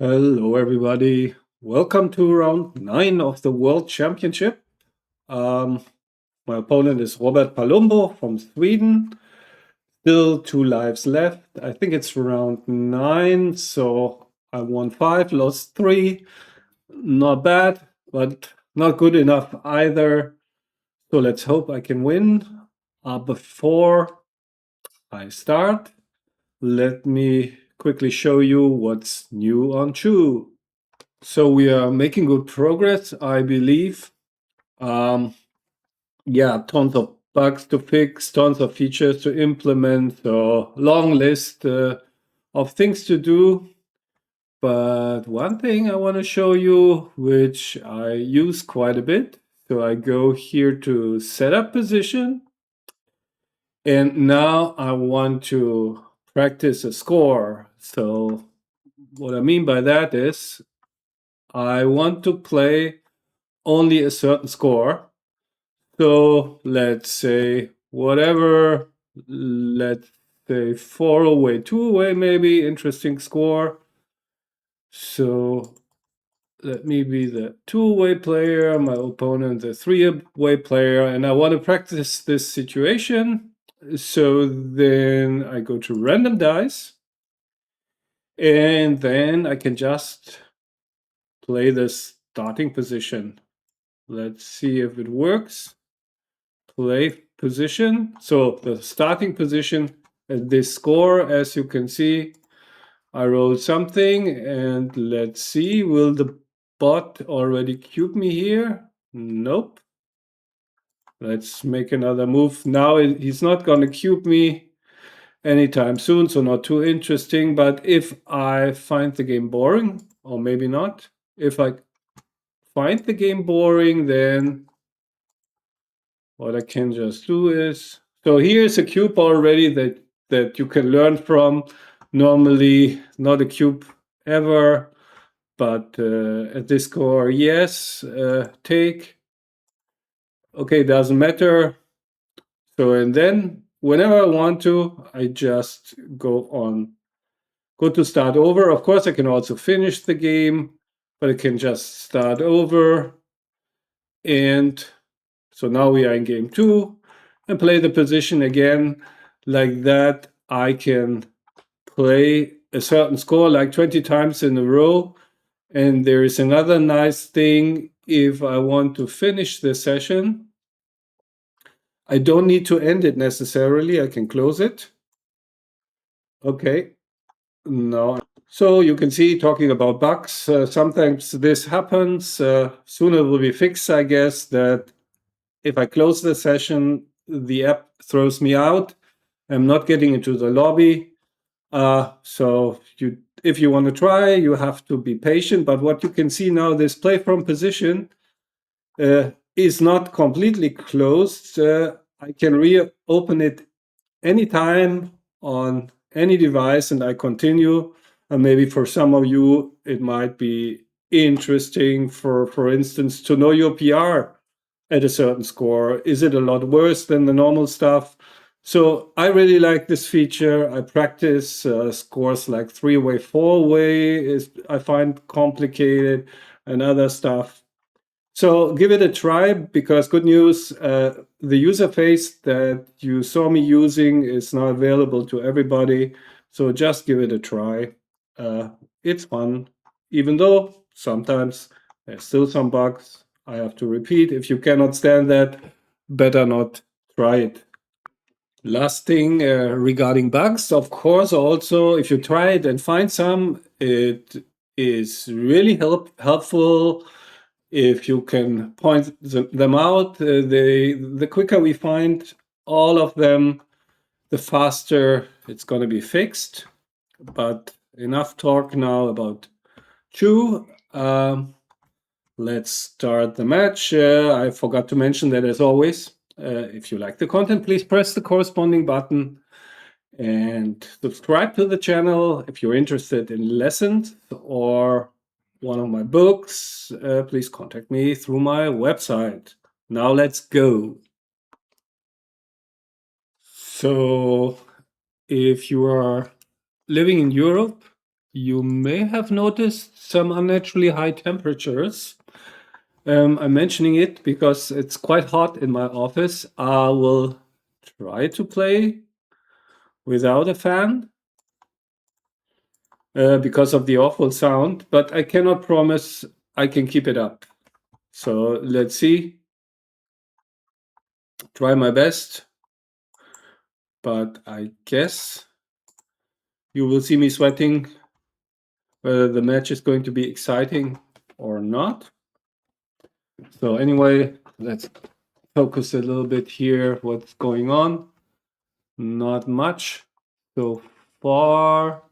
Hello, everybody. Welcome to round 9 of the World Championship. Um, my opponent is Robert Palumbo from Sweden. Still 2 lives left. I think it's round 9, so I won 5, lost 3. Not bad, but not good enough either. So let's hope I can win. Before I start, let me quickly show you what's new on Chew. So we are making good progress, I believe. Yeah, tons of bugs to fix, tons of features to implement, so long list of things to do. But one thing I want to show you, which I use quite a bit. So I go here to setup position, and now I want to practice a score. So what I mean by that is I want to play only a certain score. So let's say whatever, let's say 4 away, 2 away, maybe, interesting score. So let me be the 2 away player, my opponent the 3 away player, and I want to practice this situation. So then I go to random dice, and then I can just play the starting position. Let's see if it works. Play position. So the starting position at this score, as you can see, I rolled something, and let's see, will the bot already cube me here? Nope. Let's make another move. Now he's not going to cube me anytime soon, so not too interesting. But if I find the game boring, or maybe not, if I find the game boring, then what I can just do is, so here's a cube already that you can learn from. Normally not a cube ever, but at this score, yes, take. Okay, doesn't matter. So, and then whenever I want to, I just go to start over. Of course, I can also finish the game, but I can just start over. And so now we are in game 2 and play the position again. Like that, I can play a certain score like 20 times in a row. And there is another nice thing. If I want to finish the session, I don't need to end it necessarily. I can close it. Okay. No. So you can see, talking about bugs, sometimes this happens. Soon it will be fixed, I guess, that if I close the session, the app throws me out. I'm not getting into the lobby. So if you want to try, you have to be patient. But what you can see now, this play from position is not completely closed. I can reopen it anytime on any device, and I continue. And maybe for some of you, it might be interesting, for instance, to know your PR at a certain score. Is it a lot worse than the normal stuff? So I really like this feature. I practice scores like 3 away, 4 away is I find complicated, and other stuff. So give it a try, because good news, the user face that you saw me using is now available to everybody. So just give it a try. It's fun, even though sometimes there's still some bugs. I have to repeat, if you cannot stand that, better not try it. Last thing regarding bugs, of course, also, if you try it and find some, it is really helpful if you can point them out. The quicker we find all of them, the faster it's going to be fixed. But enough talk now about Chew. Let's start the match. I forgot to mention that, as always, if you like the content, please press the corresponding button and subscribe to the channel. If you're interested in lessons or one of my books, please contact me through my website. Now let's go. So if you are living in Europe, You may have noticed some unnaturally high temperatures. I'm mentioning it because it's quite hot in my office. I will try to play without a fan because of the awful sound, but I cannot promise I can keep it up. So let's see. Try my best, but I guess you will see me sweating whether the match is going to be exciting or not. So anyway, let's focus a little bit here. What's going on? Not much so far.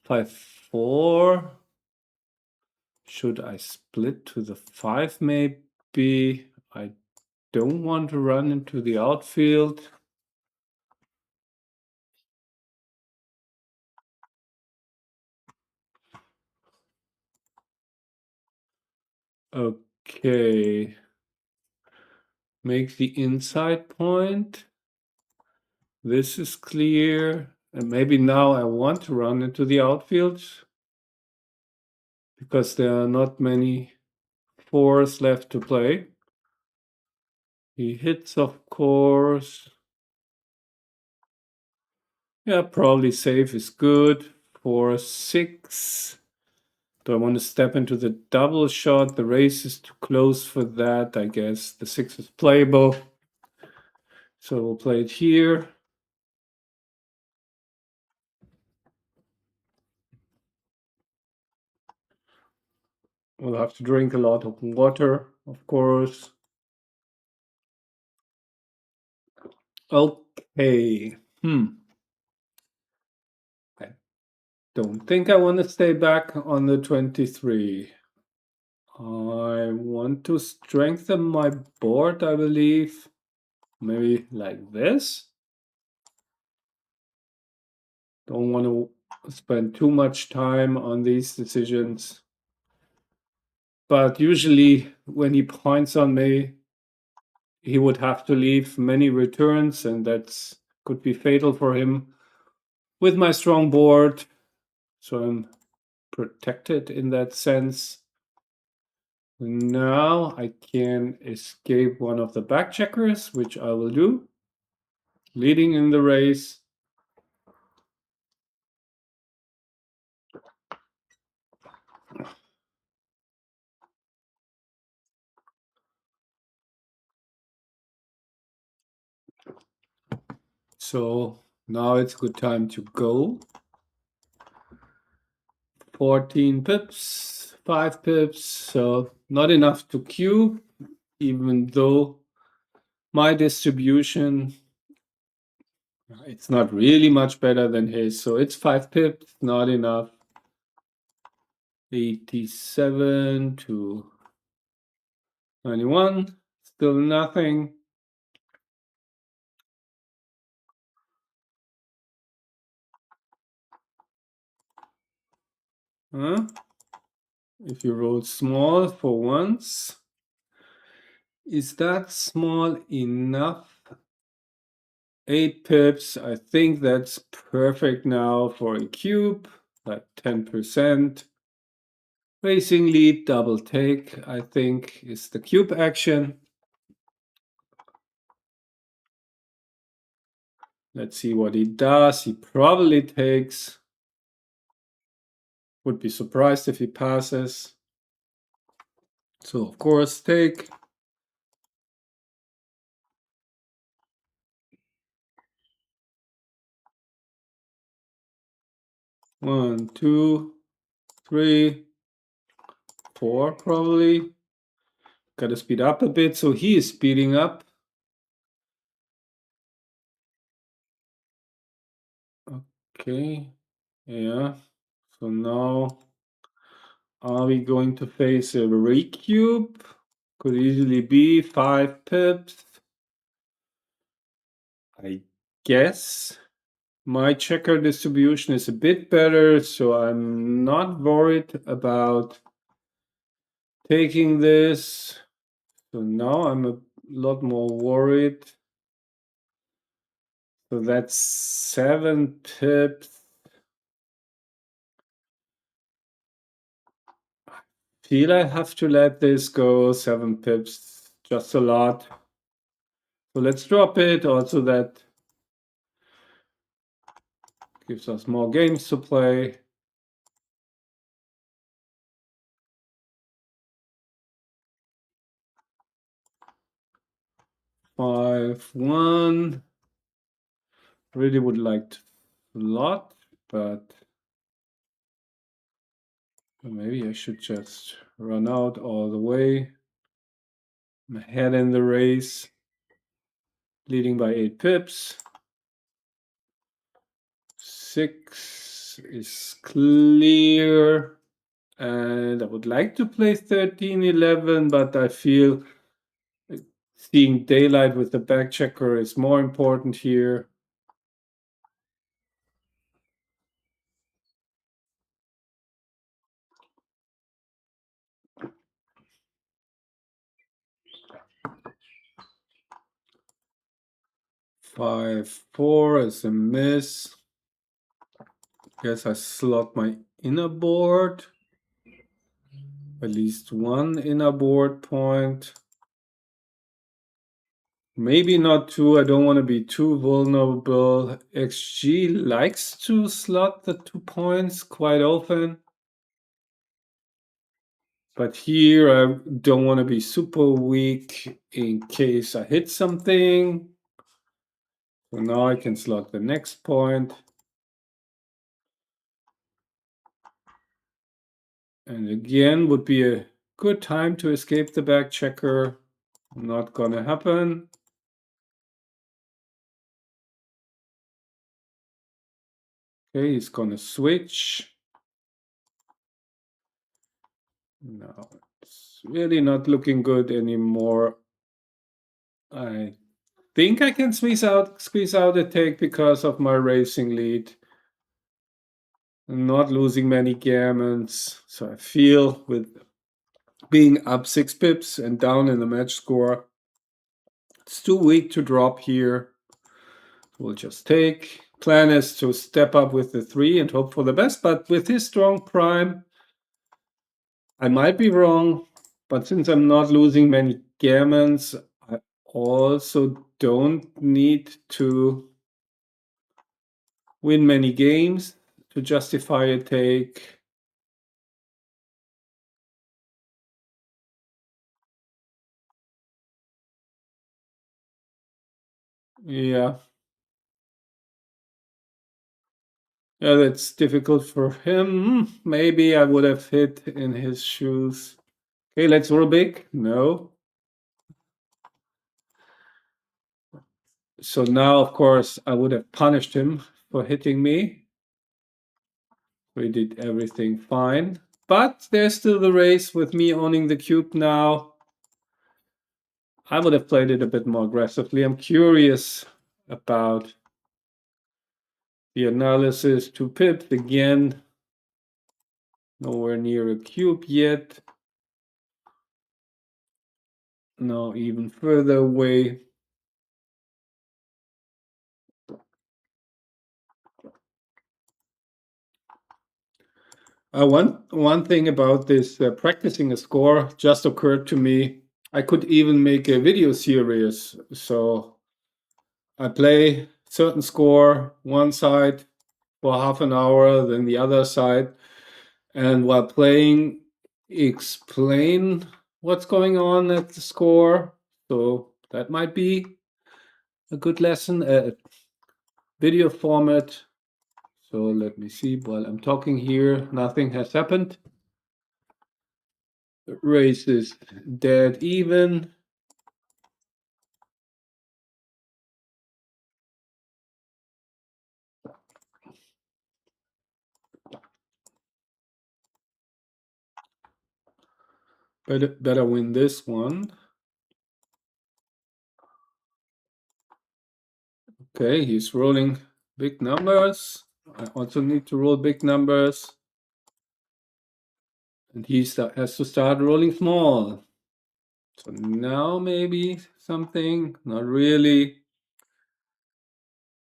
5-4. Should I split to the 5 maybe? I don't want to run into the outfield. Okay. Make the inside point. This is clear. And maybe now I want to run into the outfield because there are not many 4s left to play. He hits, of course. Yeah, probably safe is good. 4-6. Do I want to step into the double shot? The race is too close for that, I guess. The 6 is playable. So we'll play it here. We'll have to drink a lot of water, of course. Okay. I don't think I want to stay back on the 23. I want to strengthen my board, I believe. Maybe like this. Don't want to spend too much time on these decisions. But usually when he points on me, he would have to leave many returns, and that could be fatal for him. With my strong board, so I'm protected in that sense. Now I can escape one of the back checkers, which I will do. Leading in the race. So now it's good time to go. 14 pips, 5 pips, so not enough to cube, even though my distribution, it's not really much better than his, so it's 5 pips, not enough. 87 to 91, still nothing. Huh? If you roll small for once, is that small enough? 8 pips, I think that's perfect now for a cube, like 10%. Racing lead, double take, I think, is the cube action. Let's see what he does. He probably takes. Would be surprised if he passes. So, of course, take. One, two, three, 4 probably. Got to speed up a bit. So he is speeding up. Okay. Yeah. So now are we going to face a recube? Could easily be 5 pips. I guess my checker distribution is a bit better, so I'm not worried about taking this. So now I'm a lot more worried. So that's 7 pips. feel I have to let this go. 7 pips, just a lot. So let's drop it. Also, that gives us more games to play. Five, one. Really would like to lot, but maybe I should just run out all the way. I'm ahead in the race, leading by 8 pips. 6 is clear. And I would like to play 13, 11, but I feel seeing daylight with the back checker is more important here. Five, 4 is a miss. Guess I slot my inner board. At least one inner board point. Maybe not two. I don't want to be too vulnerable. XG likes to slot the 2 points quite often. But here I don't want to be super weak in case I hit something. So now I can slot the next point. And again would be a good time to escape the back checker. Not gonna happen. Okay, he's gonna switch. No, it's really not looking good anymore. I think I can squeeze out a take because of my racing lead. I'm not losing many gammons. So I feel with being up 6 pips and down in the match score, it's too weak to drop here. We'll just take. Plan is to step up with the 3 and hope for the best, but with his strong prime, I might be wrong, but since I'm not losing many gammons, I also don't need to win many games to justify a take. Yeah. Yeah, that's difficult for him. Maybe I would have hit in his shoes. Okay, let's roll big. No. So now, of course, I would have punished him for hitting me. We did everything fine. But there's still the race with me owning the cube now. I would have played it a bit more aggressively. I'm curious about the analysis. 2 pips again. Nowhere near a cube yet. No, even further away. One thing about this practicing a score just occurred to me. I could even make a video series. So I play certain score one side for half an hour, then the other side, and while playing, explain what's going on at the score. So that might be a good lesson, a video format. So let me see. While I'm talking here, nothing has happened. Race is dead even. Better win this one. Okay, he's rolling big numbers. I also need to roll big numbers. And he has to start rolling small. So now maybe something, not really.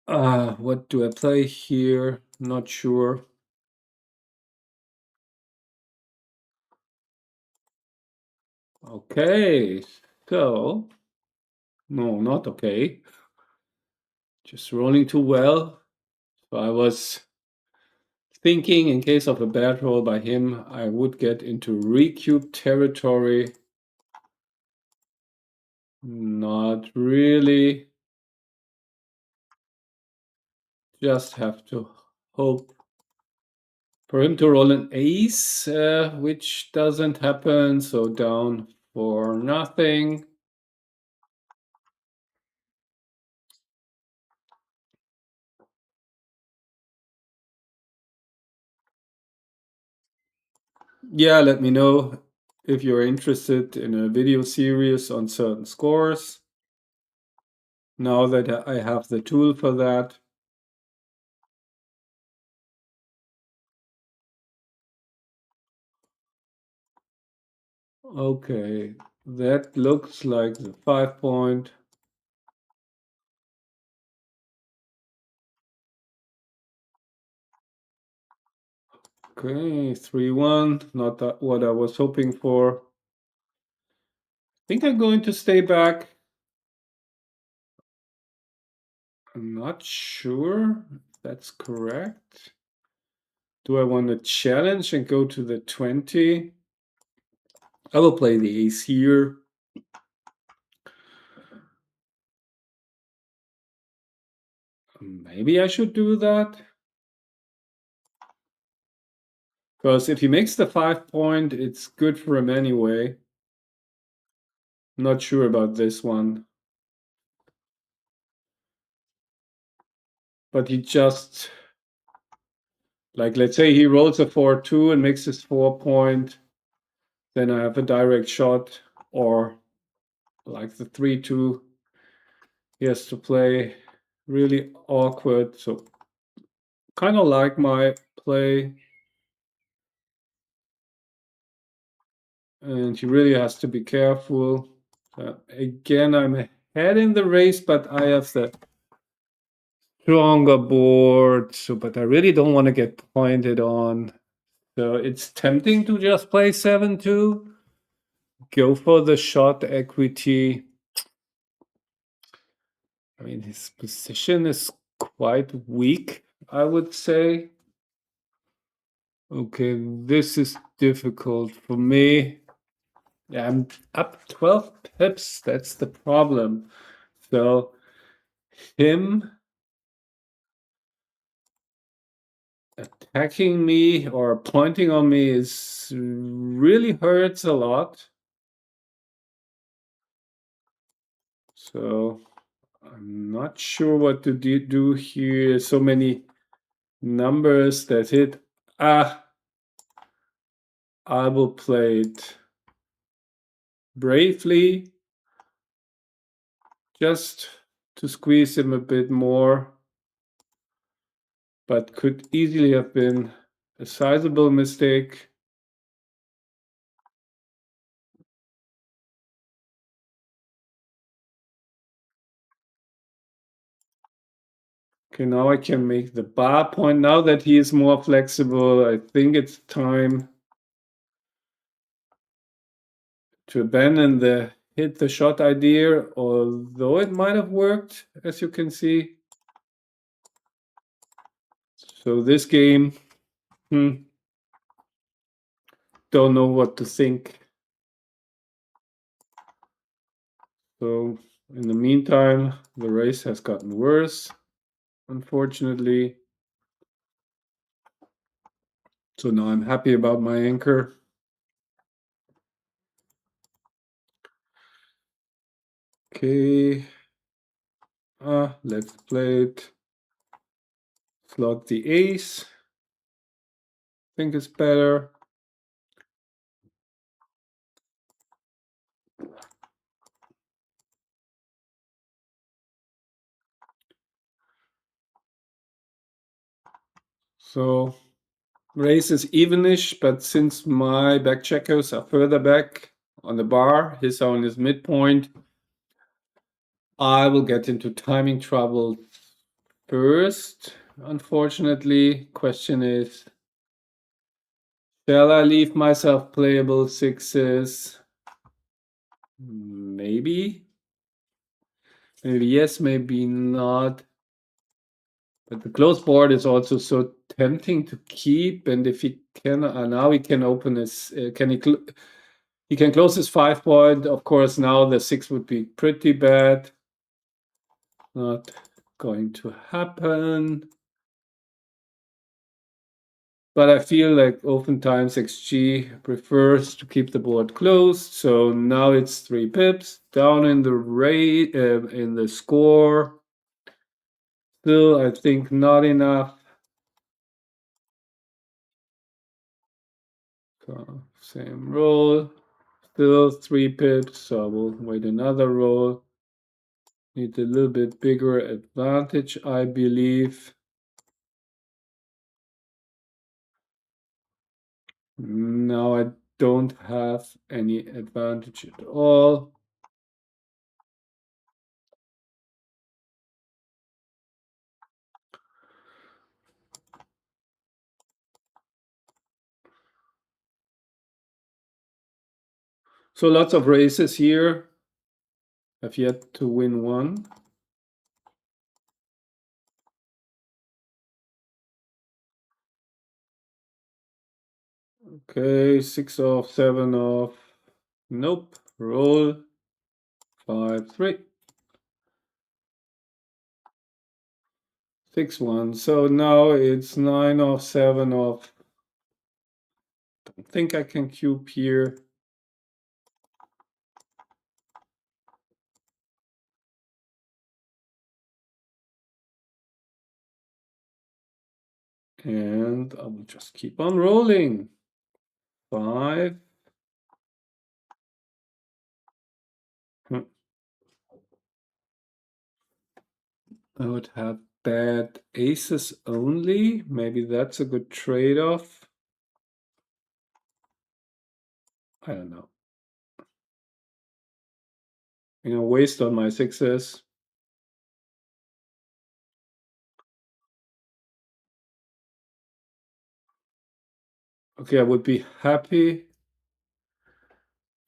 What do I play here? Not sure. Okay, so no, not okay. Just rolling too well. So I was thinking in case of a bad roll by him, I would get into recube territory. Not really. Just have to hope for him to roll an ace, which doesn't happen. So down for nothing. Yeah, let me know if you're interested in a video series on certain scores. Now that I have the tool for that. Okay, that looks like the 5 point. Okay, 3-1, not that what I was hoping for. I think I'm going to stay back. I'm not sure if that's correct. Do I want to challenge and go to the 20? I will play the ace here. Maybe I should do that. Because if he makes the 5 point, it's good for him anyway. Not sure about this one. But he just, like, let's say he rolls a 4-2 and makes his 4 point. Then I have a direct shot, or like the 3-2. He has to play really awkward. So kind of like my play. And he really has to be careful. Again, I'm ahead in the race, but I have the stronger board. So, but I really don't want to get pointed on. So it's tempting to just play 7-2. Go for the shot equity. I mean, his position is quite weak, I would say. Okay, this is difficult for me. Yeah, I'm up 12 pips. That's the problem. So him attacking me or pointing on me is really hurts a lot. So I'm not sure what to do here. So many numbers that hit. I will play it bravely, just to squeeze him a bit more, but could easily have been a sizable mistake. Okay, now I can make the bar point. Now that he is more flexible, I think it's time to abandon the hit the shot idea, although it might have worked, as you can see. So this game, don't know what to think. So in the meantime, the race has gotten worse, unfortunately. So now I'm happy about my anchor. Okay, let's play it. Slot the ace. Think it's better. So race is evenish, but since my back checkers are further back on the bar, his own is midpoint, I will get into timing trouble first. Unfortunately, question is, shall I leave myself playable sixes? Maybe. Maybe yes, maybe not. But the closed board is also so tempting to keep. And if he can, now he can open his, he can close his 5 point. Of course, now the 6 would be pretty bad. Not going to happen. But I feel like oftentimes XG prefers to keep the board closed. So now it's 3 pips down in the rate, in the score. Still, I think not enough. So same roll. Still 3 pips. So we'll wait another roll. Need a little bit bigger advantage, I believe. Now I don't have any advantage at all. So lots of races here. I've yet to win one. Okay, 6 off, 7 off. Nope. Roll. 5, 3. 6, 1. So now it's 9 off, 7 off. Don't think I can cube here. And I will just keep on rolling. 5. I would have bad aces only. Maybe that's a good trade-off. I don't know. I'm gonna waste on my 6s. Okay, I would be happy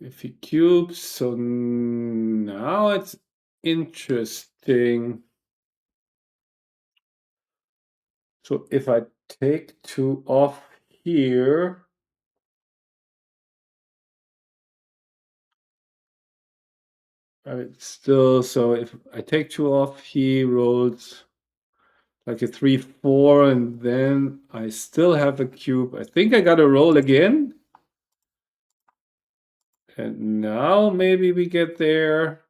if he cubes. So now it's interesting. So if I take 2 off here, it's still, so if I take 2 off, he rolls like a 3, 4, and then I still have a cube. I think I got to roll again. And now maybe we get there.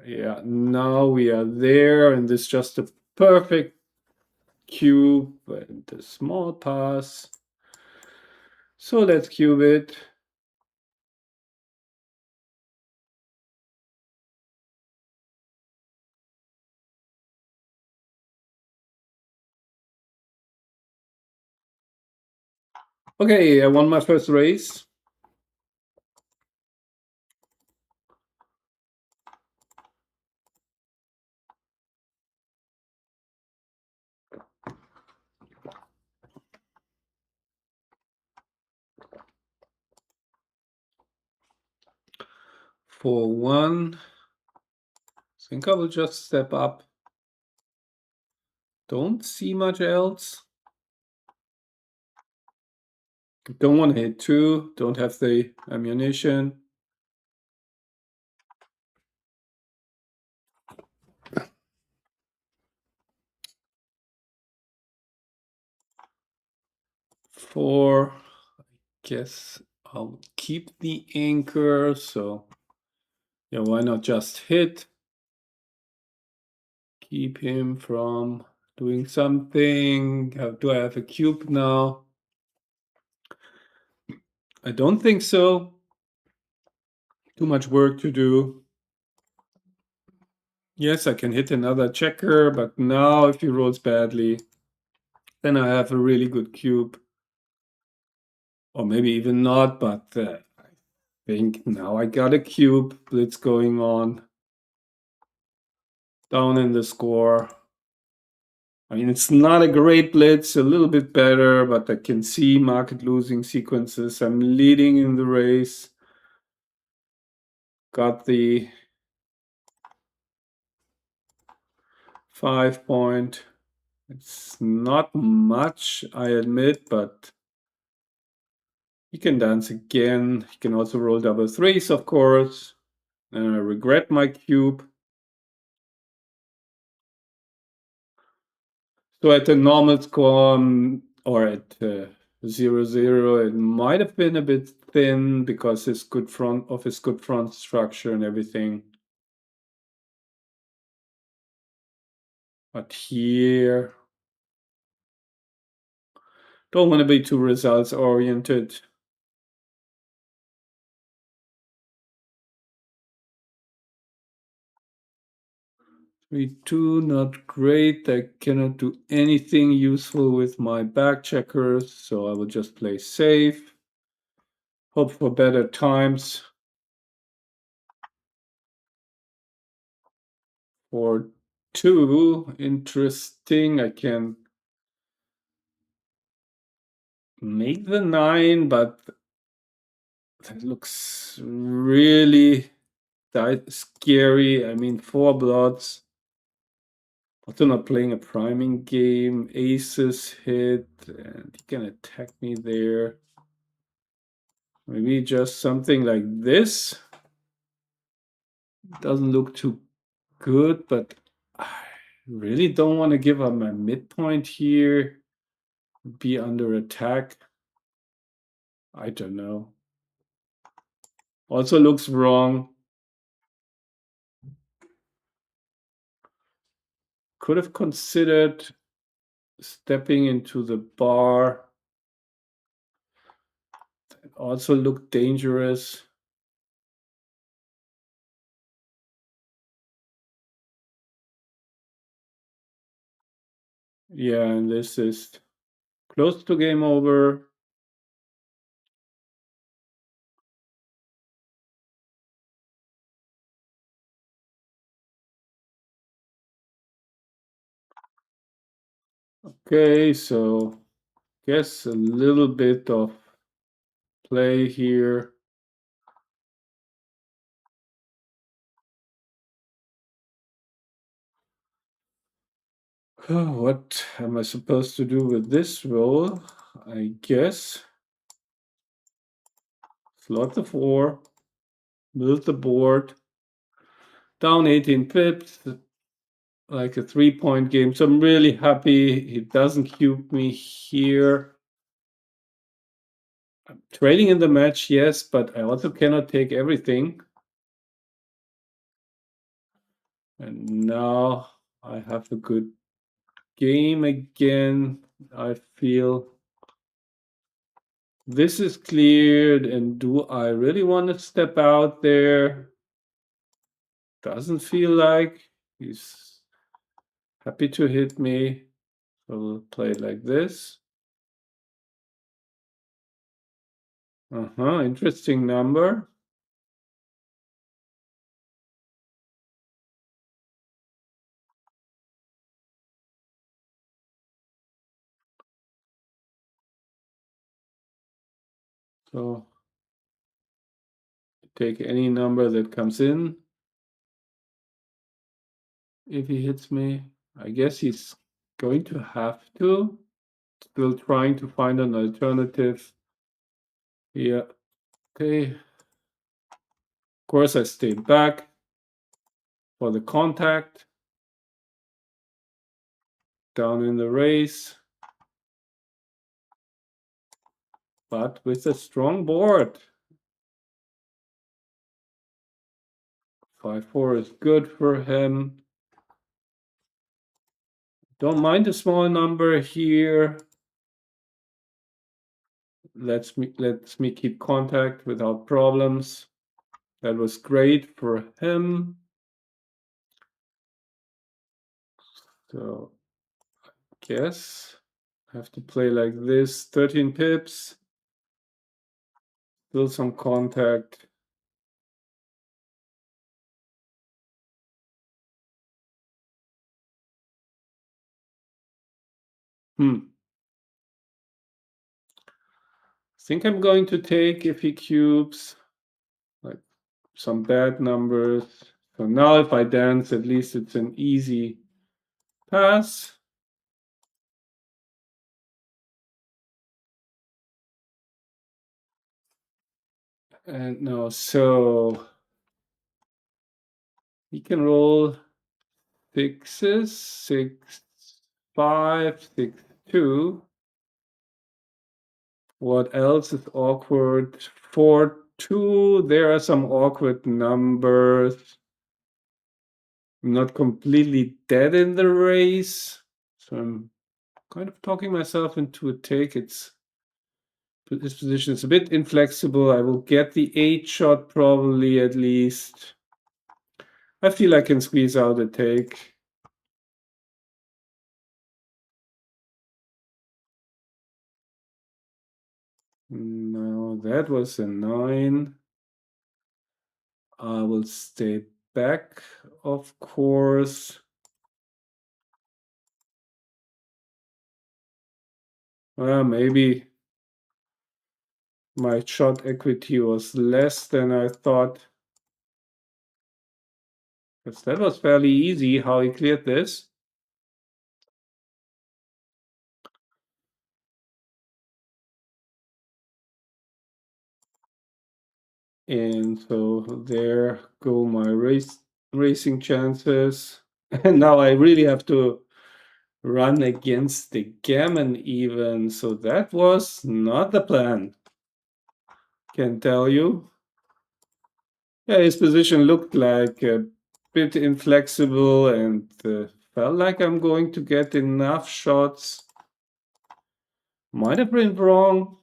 Yeah, now we are there, and this is just a perfect cube and a small pass. So let's cube it. Okay, I won my first race. For one, I think I will just step up. Don't see much else. Don't want to hit 2. Don't have the ammunition. Four. I guess I'll keep the anchor. So yeah, why not just hit? Keep him from doing something. Do I have a cube now? I don't think so. Too much work to do. Yes, I can hit another checker, but now if he rolls badly, then I have a really good cube. Or maybe even not, but I think now I got a cube. Blitz going on. Down in the score. I mean, it's not a great blitz, a little bit better, but I can see market losing sequences. I'm leading in the race. got the 5 point. It's not much, I admit, but he can dance again. He can also roll double threes, of course. And I regret my cube. So at the normal score, or at 0-0, it might have been a bit thin because his good front structure and everything. But here, don't want to be too results oriented. 3-2, not great. I cannot do anything useful with my back checkers, so I will just play safe. Hope for better times. 4-2, interesting. I can make the 9, but that looks really scary. I mean, 4 blots. Also not playing a priming game. Aces hit, and he can attack me there. Maybe just something like this. Doesn't look too good, but I really don't want to give up my midpoint here. Be under attack. I don't know. Also looks wrong. Could have considered stepping into the bar. That also looked dangerous. Yeah, and this is close to game over. Okay, so guess a little bit of play here. What am I supposed to do with this roll? I guess slot the 4, build the board, down 18 pips, like a 3-point game. So I'm really happy he doesn't cube me here. I'm trading in the match, yes, but I also cannot take everything. And now I have a good game again. I feel this is cleared, and do I really want to step out there? Doesn't feel like. He's happy to hit me. So we'll play it like this. Interesting number. So take any number that comes in. If he hits me, I guess he's going to have to. Still trying to find an alternative. Yeah, okay. Of course, I stay back for the contact. Down in the race. But with a strong board. 5-4 is good for him. Don't mind a small number here. Lets me keep contact without problems. That was great for him. So I guess I have to play like this. 13 pips. Still some contact. I think I'm going to take if he cubes. Like some bad numbers. So now if I dance, at least it's an easy pass. And now, so he can roll sixes, 6, 5, 6, 2. What else is awkward? 4, 2. There are some awkward numbers. I'm not completely dead in the race. So I'm kind of talking myself into a take. This position is a bit inflexible. I will get the 8 shot probably at least. I feel I can squeeze out a take. No, that was a 9. I will stay back, of course. Maybe my shot equity was less than I thought. Because that was fairly easy how he cleared this. And so there go my racing chances. And now I really have to run against the gammon even. So that was not the plan. Can tell you. Yeah, his position looked like a bit inflexible and felt like I'm going to get enough shots. Might have been wrong.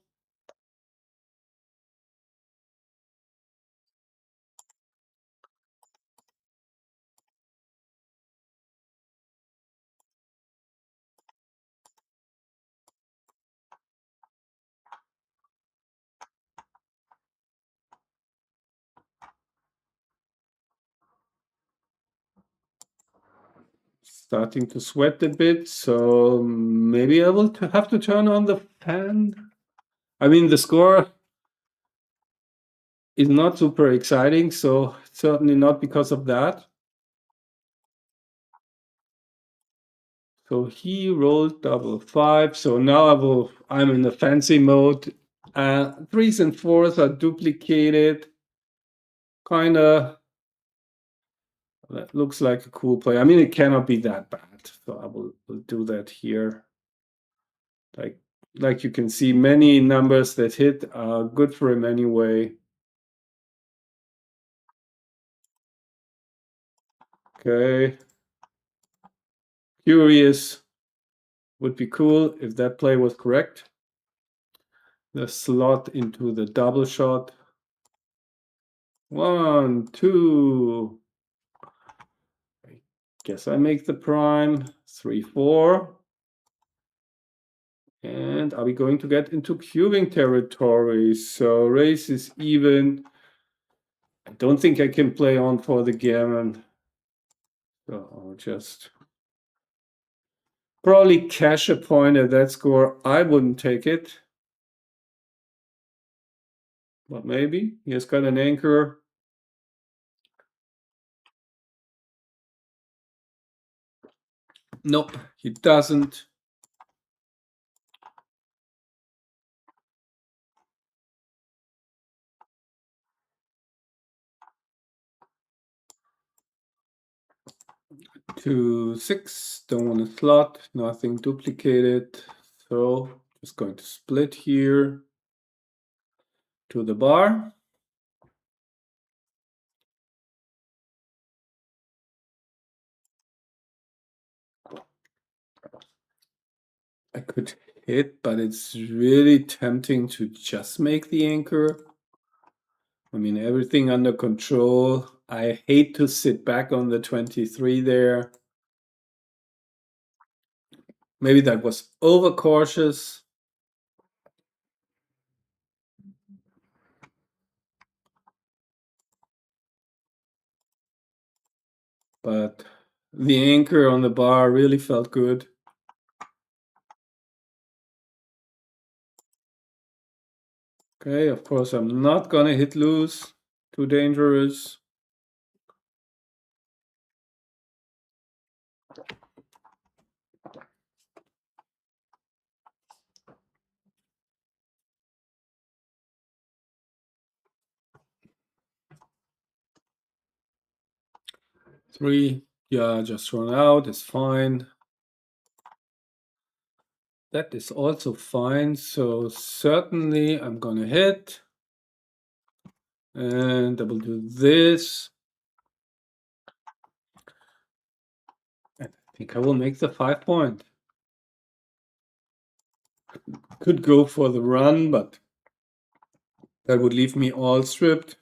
Starting to sweat a bit, so maybe I will have to turn on the fan. I mean, the score is not super exciting, so certainly not because of that. So he rolled double 5. So now I'm in the fancy mode. 3s and 4s are duplicated. Kinda, that looks like a cool play. I mean, it cannot be that bad. So I will do that here. Like you can see, many numbers that hit are good for him anyway. Okay. Curious. Would be cool if that play was correct. The slot into the double shot. 1, 2. I guess I make the prime. 3, 4. And are we going to get into cubing territory? So race is even. I don't think I can play on for the gammon. So I'll just probably cash a point at that score. I wouldn't take it. But maybe. He has got an anchor. Nope, he doesn't. To 6, don't want to slot, nothing duplicated. So just going to split here to the bar. I could hit, but it's really tempting to just make the anchor. I mean, everything under control. I hate to sit back on the 23 there. Maybe that was overcautious. But the anchor on the bar really felt good. Okay, of course, I'm not gonna hit loose. too dangerous. Three, yeah, just run out is fine. That is also fine. So certainly I'm gonna hit. And I will do this. And I think I will make the 5 point. Could go for the run, but that would leave me all stripped.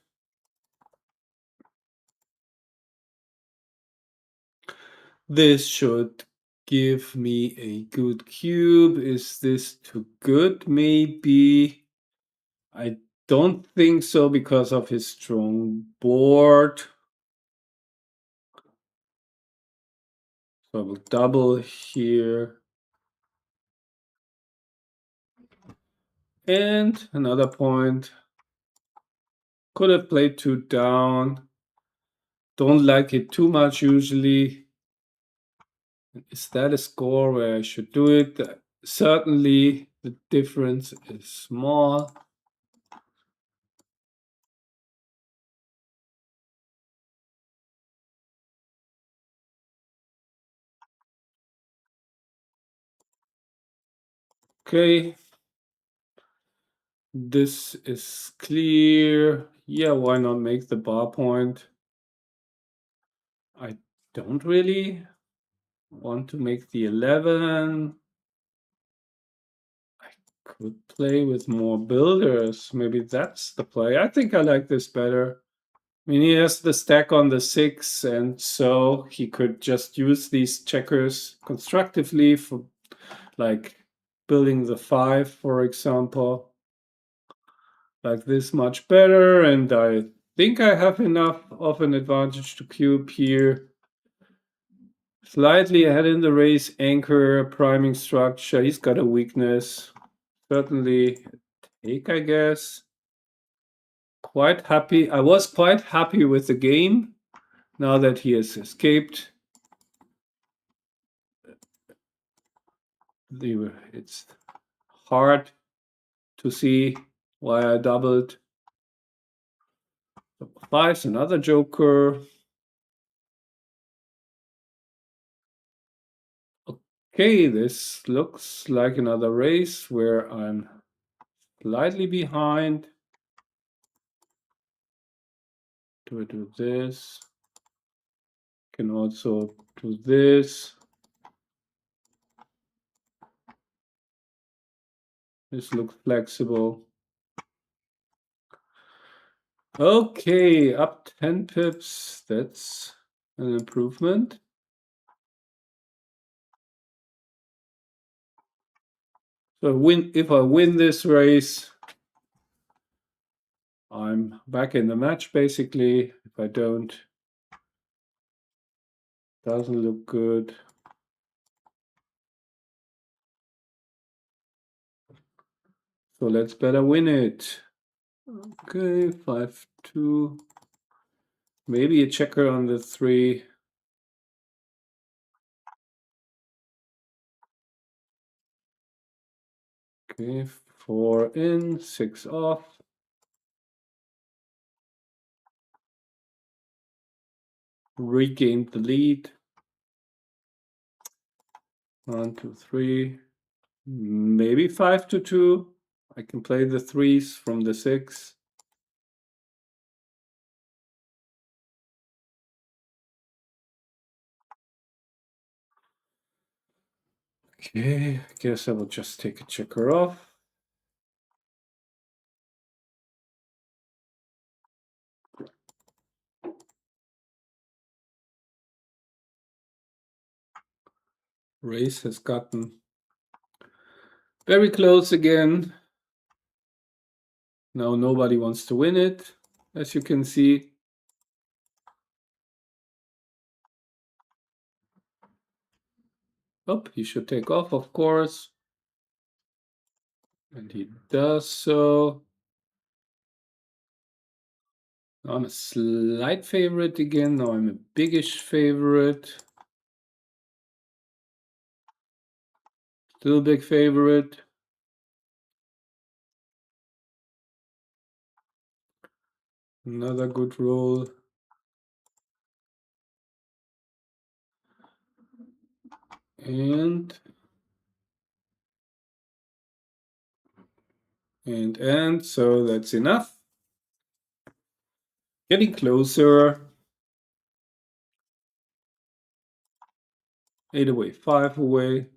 This should give me a good cube. Is this too good? Maybe. I don't think so because of his strong board. So I will double here. And another point. Could have played 2 down. Don't like it too much usually. Is that a score where I should do it? Certainly the difference is small. Okay. This is clear. Yeah, why not make the bar point? I don't really want to make the 11. I could play with more builders. Maybe that's the play. I think I like this better. I mean, he has the stack on the 6, and so he could just use these checkers constructively for like building the 5, for example. Like this much better, and I think I have enough of an advantage to cube here. Slightly ahead in the race, anchor, priming structure. He's got a weakness. Certainly take, I guess. Quite happy. I was quite happy with the game now that he has escaped. It's hard to see why I doubled. 5's another joker. Okay, this looks like another race where I'm slightly behind. Do I do this? Can also do this. This looks flexible. Okay, up 10 pips. That's an improvement. So if I win this race, I'm back in the match basically. If I don't, doesn't look good. So let's better win it. Okay, 5-2. Maybe a checker on the 3. Okay, 4 in, 6 off. Regained the lead. 1, 2, 3. Maybe 5-2. I can play the 3s from the 6. Okay, I guess I will just take a checker off. Race has gotten very close again. Now nobody wants to win it, as you can see. Oh, he should take off, of course. And he does so. I'm a slight favorite again. Now I'm a biggish favorite. Still big favorite. Another good roll. And so that's enough. Getting closer. 8 away, 5 away.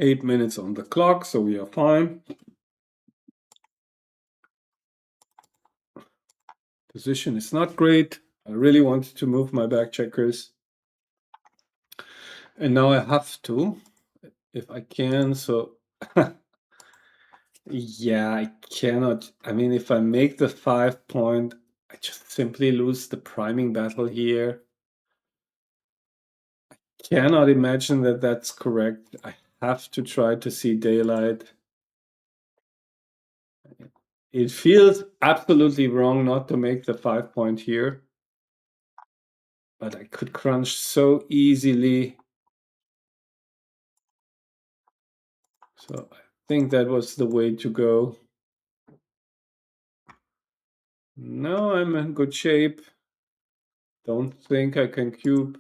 Eight minutes on the clock, so we are fine. Position is not great. I really wanted to move my back checkers. And now I have to, if I can. So yeah, I cannot. I mean, if I make the 5 point, I just simply lose the priming battle here. Cannot imagine that that's correct. I have to try to see daylight. It feels absolutely wrong not to make the 5 point here. But I could crunch so easily. So I think that was the way to go. Now I'm in good shape. Don't think I can cube.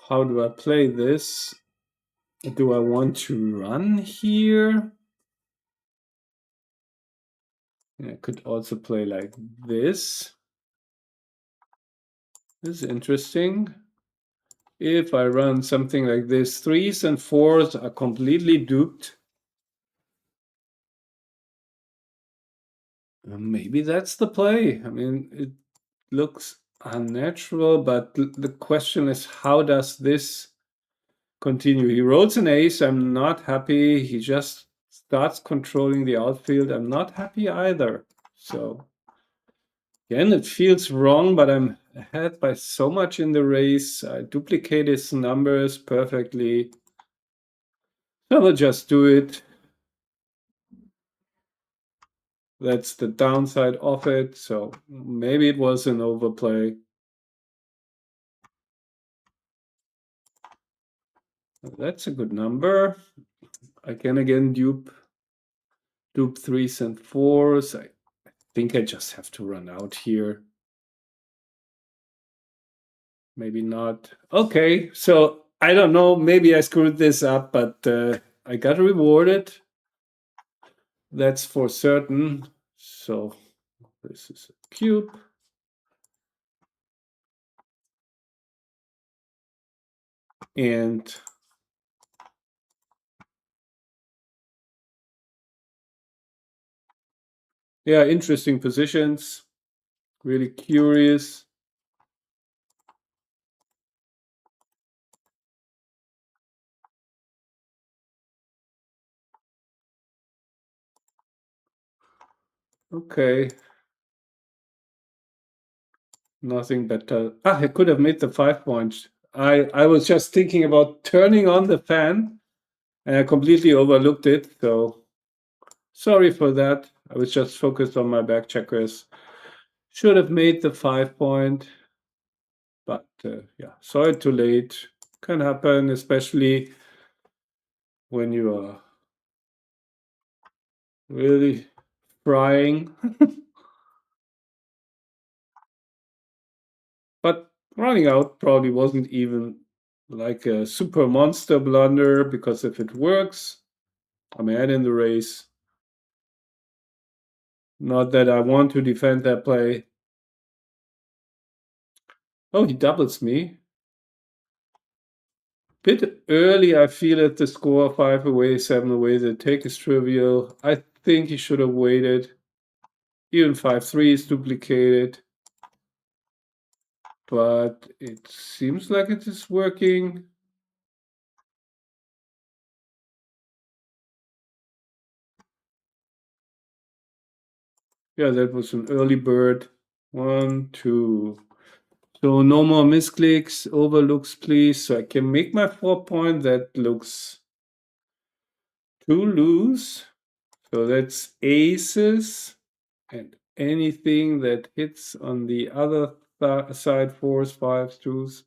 How do I play this? Do I want to run here? I could also play like this. This is interesting. If I run something like this, 3s and 4s are completely duped. Maybe that's the play. I mean, it looks unnatural, but the question is, how does this continue? He rolls an ace. I'm not happy. He just starts controlling the outfield. I'm not happy either. So again, it feels wrong, but I'm ahead by so much in the race. I duplicate his numbers perfectly. I will just do it. That's the downside of it. So maybe it was an overplay. That's a good number. I can again dupe 3s and 4s. I think I just have to run out here. Maybe not. Okay, so I don't know. Maybe I screwed this up, but I got rewarded. That's for certain. So this is a cube. And yeah, interesting positions. Really curious. Okay. Nothing better. I could have made the 5 points. I was just thinking about turning on the fan and I completely overlooked it. So sorry for that. I was just focused on my back checkers. Should have made the 5 point. But yeah, sorry too late. Can happen, especially when you are really frying. But running out probably wasn't even like a super monster blunder, because if it works, I'm ahead in the race. Not that I want to defend that play. Oh, he doubles me. Bit early, I feel, at the score. 5 away, 7 away. The take is trivial. I think he should have waited. Even 5-3 is duplicated. But it seems like it is working. Yeah, that was an early bird. 1, 2. So no more misclicks, overlooks, please. So I can make my 4-point. That looks too loose. So that's aces and anything that hits on the other side, 4s, 5s, 2s.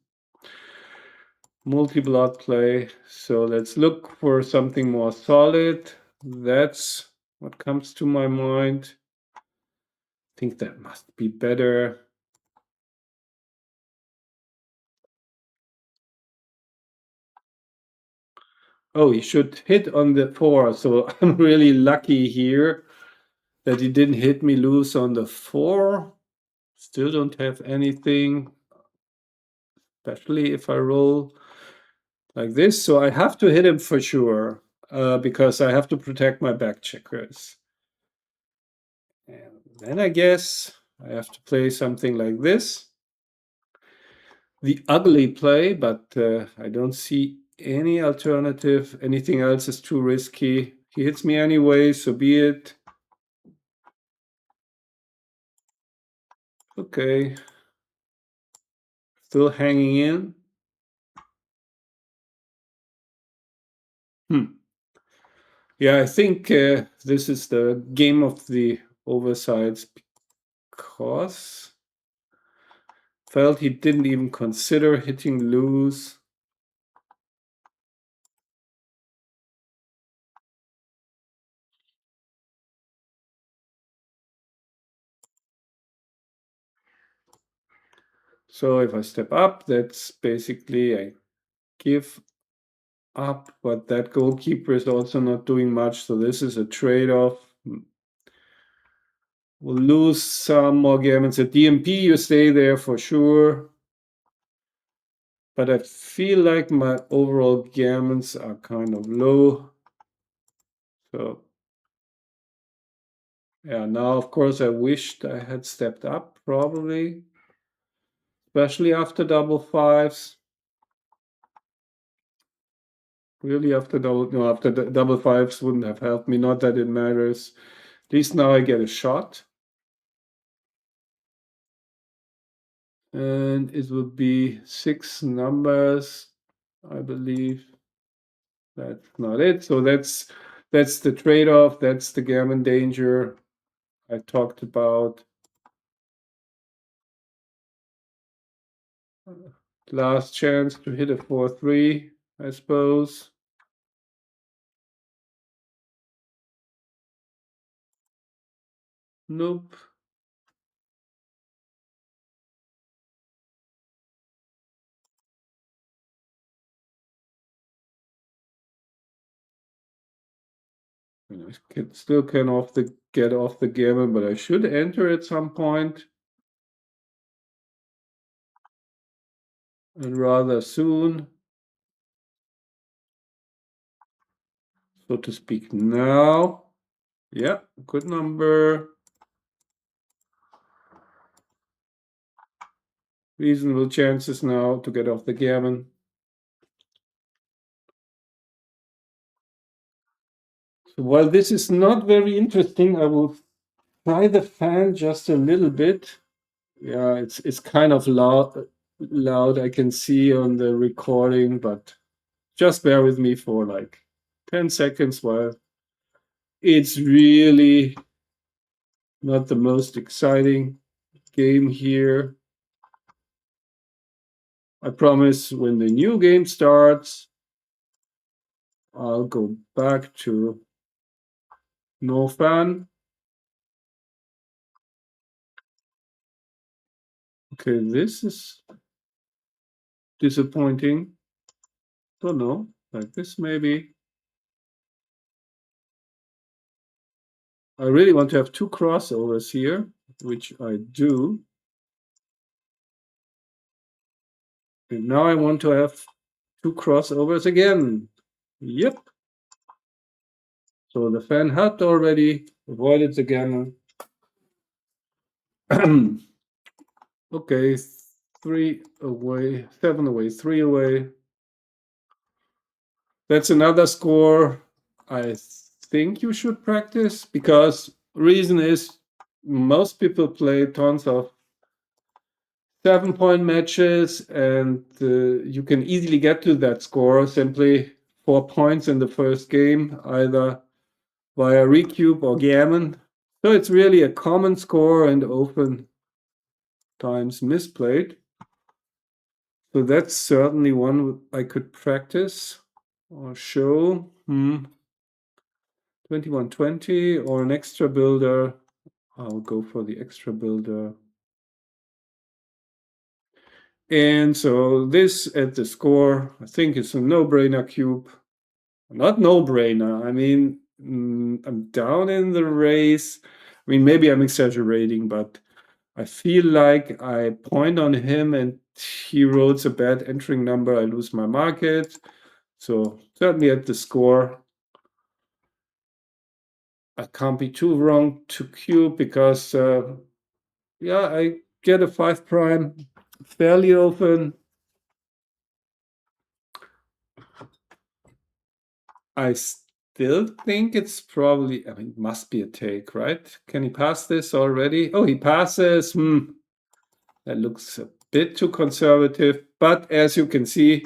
Multi-block play. So let's look for something more solid. That's what comes to my mind. I think that must be better. Oh, he should hit on the 4. So I'm really lucky here that he didn't hit me loose on the 4. Still don't have anything, especially if I roll like this. So I have to hit him for sure, because I have to protect my back checkers. And then I guess I have to play something like this. The ugly play, but I don't see any alternative. Anything else is too risky. He hits me anyway, so be it. Okay. Still hanging in. Yeah, I think this is the game of the oversides because felt he didn't even consider hitting loose. So if I step up, that's basically I give up, but that goalkeeper is also not doing much. So this is a trade-off. We'll lose some more gammons. At DMP, you stay there for sure. But I feel like my overall gammons are kind of low. So yeah, now of course I wished I had stepped up probably, especially after double fives. Really after the double fives wouldn't have helped me. Not that it matters. At least now I get a shot. And it would be 6 numbers, I believe. That's not it. So that's the trade-off. That's the gammon danger I talked about. Last chance to hit a 4-3, I suppose. Nope. I still can get off the gammon, but I should enter at some point. And rather soon. So to speak now. Yeah, good number. Reasonable chances now to get off the gammon. So while this is not very interesting, I will try the fan just a little bit. Yeah, it's kind of loud. I can see on the recording, but just bear with me for like 10 seconds while it's really not the most exciting game here. I promise when the new game starts, I'll go back to no fan. Okay, this is disappointing. Don't know, like this maybe. I really want to have 2 crossovers here, which I do. And now I want to have 2 crossovers again. Yep. So the fan had already avoided the gammon. Okay, 3 away, 7 away, 3 away. That's another score I think you should practice because reason is most people play tons of 7-point matches, and you can easily get to that score, simply 4 points in the first game, either via recube or gammon. So it's really a common score and often times misplayed. So that's certainly one I could practice or show. 2120 or an extra builder. I'll go for the extra builder. And so this at the score, I think it's a no-brainer cube. Not no-brainer. I mean, I'm down in the race. I mean, maybe I'm exaggerating, but I feel like I point on him and he rolls a bad entering number. I lose my market. So certainly at the score, I can't be too wrong to cube because, yeah, I get a 5 prime fairly often. I still think it's probably, I mean, it must be a take, right? Can he pass this already? Oh, he passes. That looks a bit too conservative, but as you can see,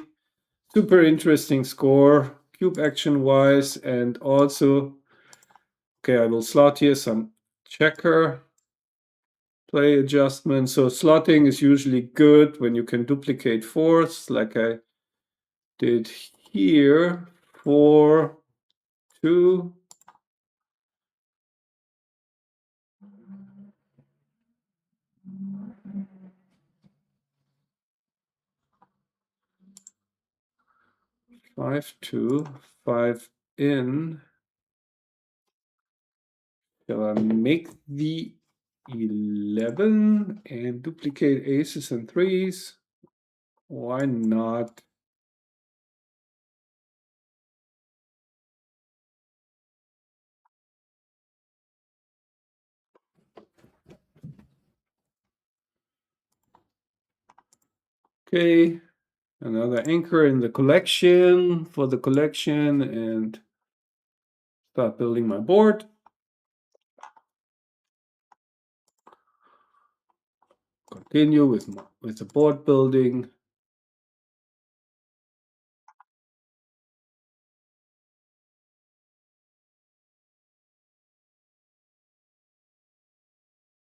super interesting score, cube action wise, and also, okay, I will slot here some checker play adjustments. So slotting is usually good when you can duplicate fours, like I did here. 4, 2. 5, 2, 5 in. Shall I make the 11 and duplicate aces and threes? Why not? Okay, another anchor in the collection for the collection and start building my board. Continue with the board building.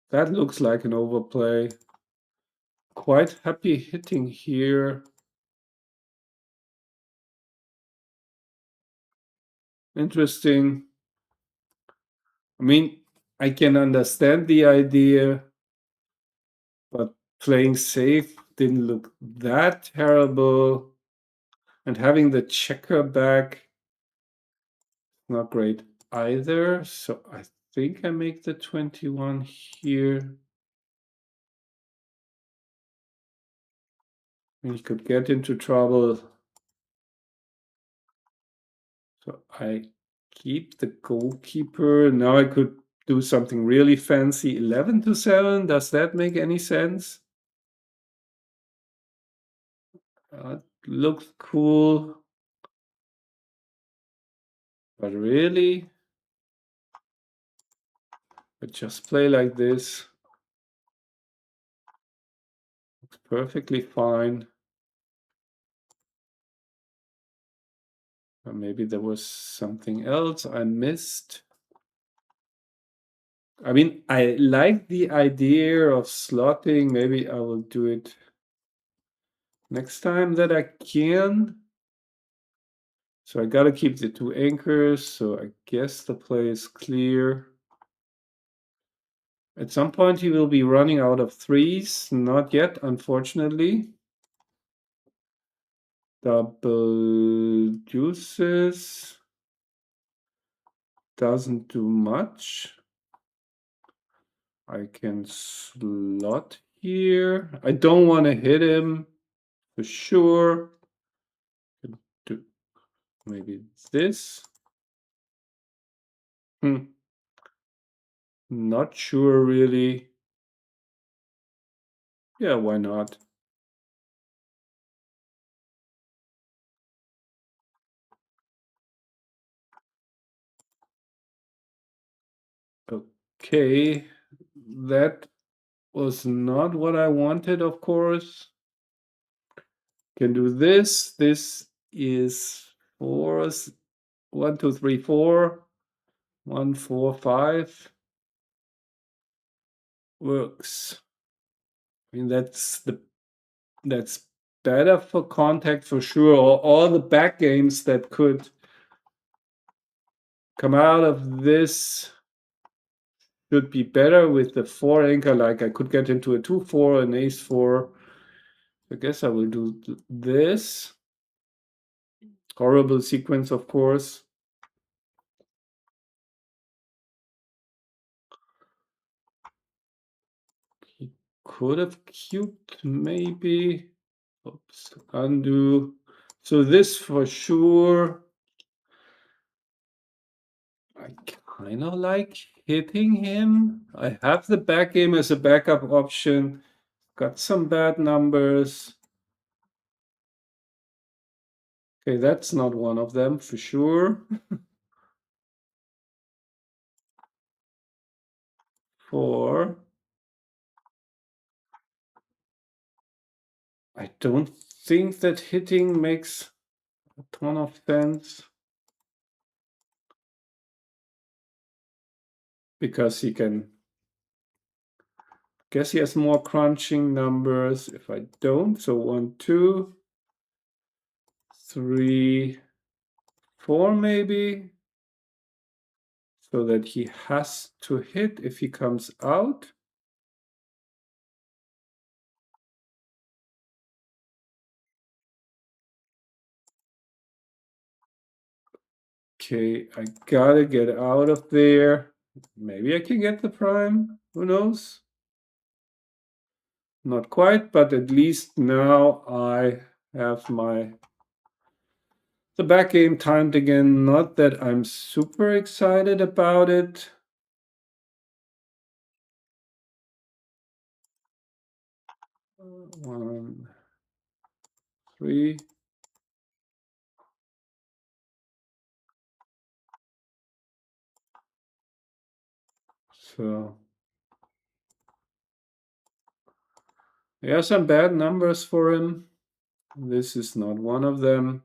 That looks like an overplay. Quite happy hitting here. Interesting. I mean, I can understand the idea, but playing safe didn't look that terrible. And having the checker back, not great either. So I think I make the 21 here. We could get into trouble. So I keep the goalkeeper. Now I could do something really fancy. 11 to 7. Does that make any sense? Looks cool. But really? I just play like this. Looks perfectly fine. Or maybe there was something else I missed. I mean, I like the idea of slotting. Maybe I will do it next time that I can. So I gotta keep the 2 anchors. So I guess the play is clear. At some point he will be running out of threes. Not yet, unfortunately. Double deuces. Doesn't do much. I can slot here. I don't want to hit him for sure. Do maybe this. Not sure really. Yeah, why not? Okay, that was not what I wanted, of course. Can do this. This is 4, 1, 2, 3, 4. 1, 4, 5. Works. I mean, that's better for contact for sure. All the back games that could come out of this should be better with the 4 anchor. Like I could get into a 2-4, an ace-4. I guess I will do this. Horrible sequence, of course. He could have cubed maybe. Oops, undo. So this for sure. I kind of like hitting him. I have the back game as a backup option. Got some bad numbers. Okay, that's not one of them for sure. 4. I don't think that hitting makes a ton of sense. Because he can, guess he has more crunching numbers if I don't. So 1, 2, 3, 4 maybe. So that he has to hit if he comes out. Okay, I gotta get out of there. Maybe I can get the prime. Who knows? Not quite, but at least now I have the back game timed again. Not that I'm super excited about it. 1, 3. So there are some bad numbers for him. This is not one of them.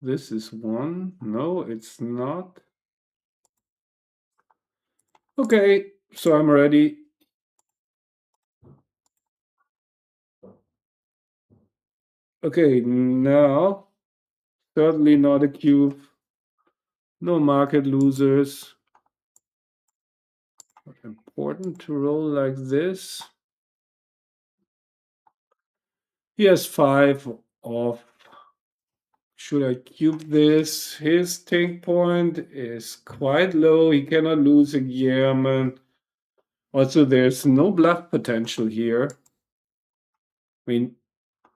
This is one. No, it's not. Okay, so I'm ready. Okay, now certainly not a cube. No market losers. Important to roll like this. He has 5 off. Should I cube this? His take point is quite low. He cannot lose a German. Also, there's no bluff potential here. I mean,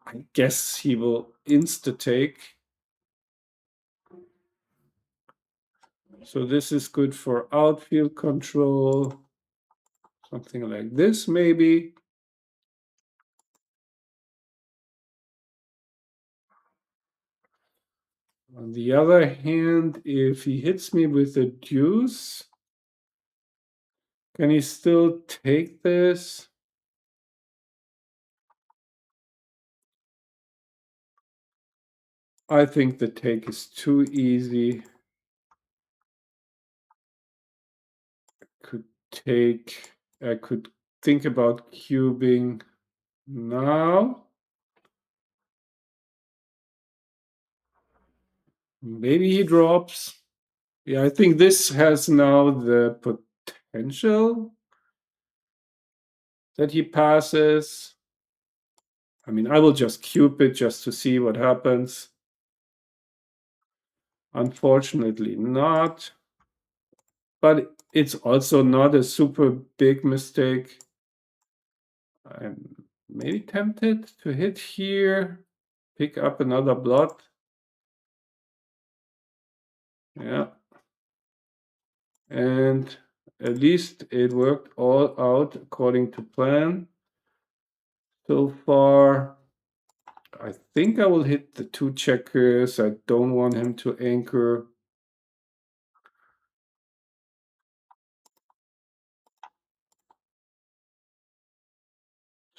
I guess he will insta-take. So this is good for outfield control. Something like this, maybe. On the other hand, if he hits me with a deuce, can he still take this? I think the take is too easy. I could think about cubing now. Maybe he drops. Yeah, I think this has now the potential that he passes. I mean, I will just cube it just to see what happens. Unfortunately not. But it's also not a super big mistake. I'm maybe tempted to hit here, pick up another blot. Yeah. And at least it worked all out according to plan. So far, I think I will hit the 2 checkers. I don't want him to anchor.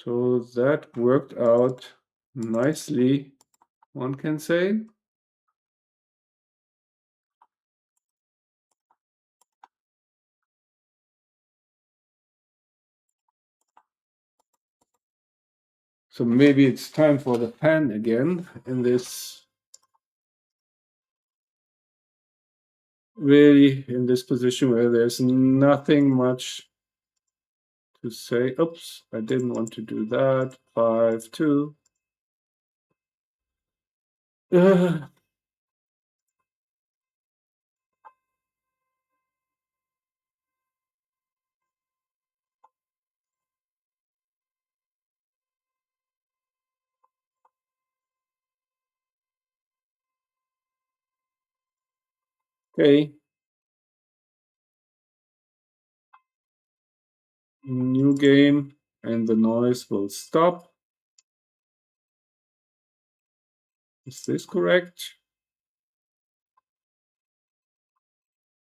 So that worked out nicely, one can say. So maybe it's time for the pan again in this position where there's nothing much to say. Oops, I didn't want to do that. 5-2. Okay, new game, and the noise will stop. Is this correct?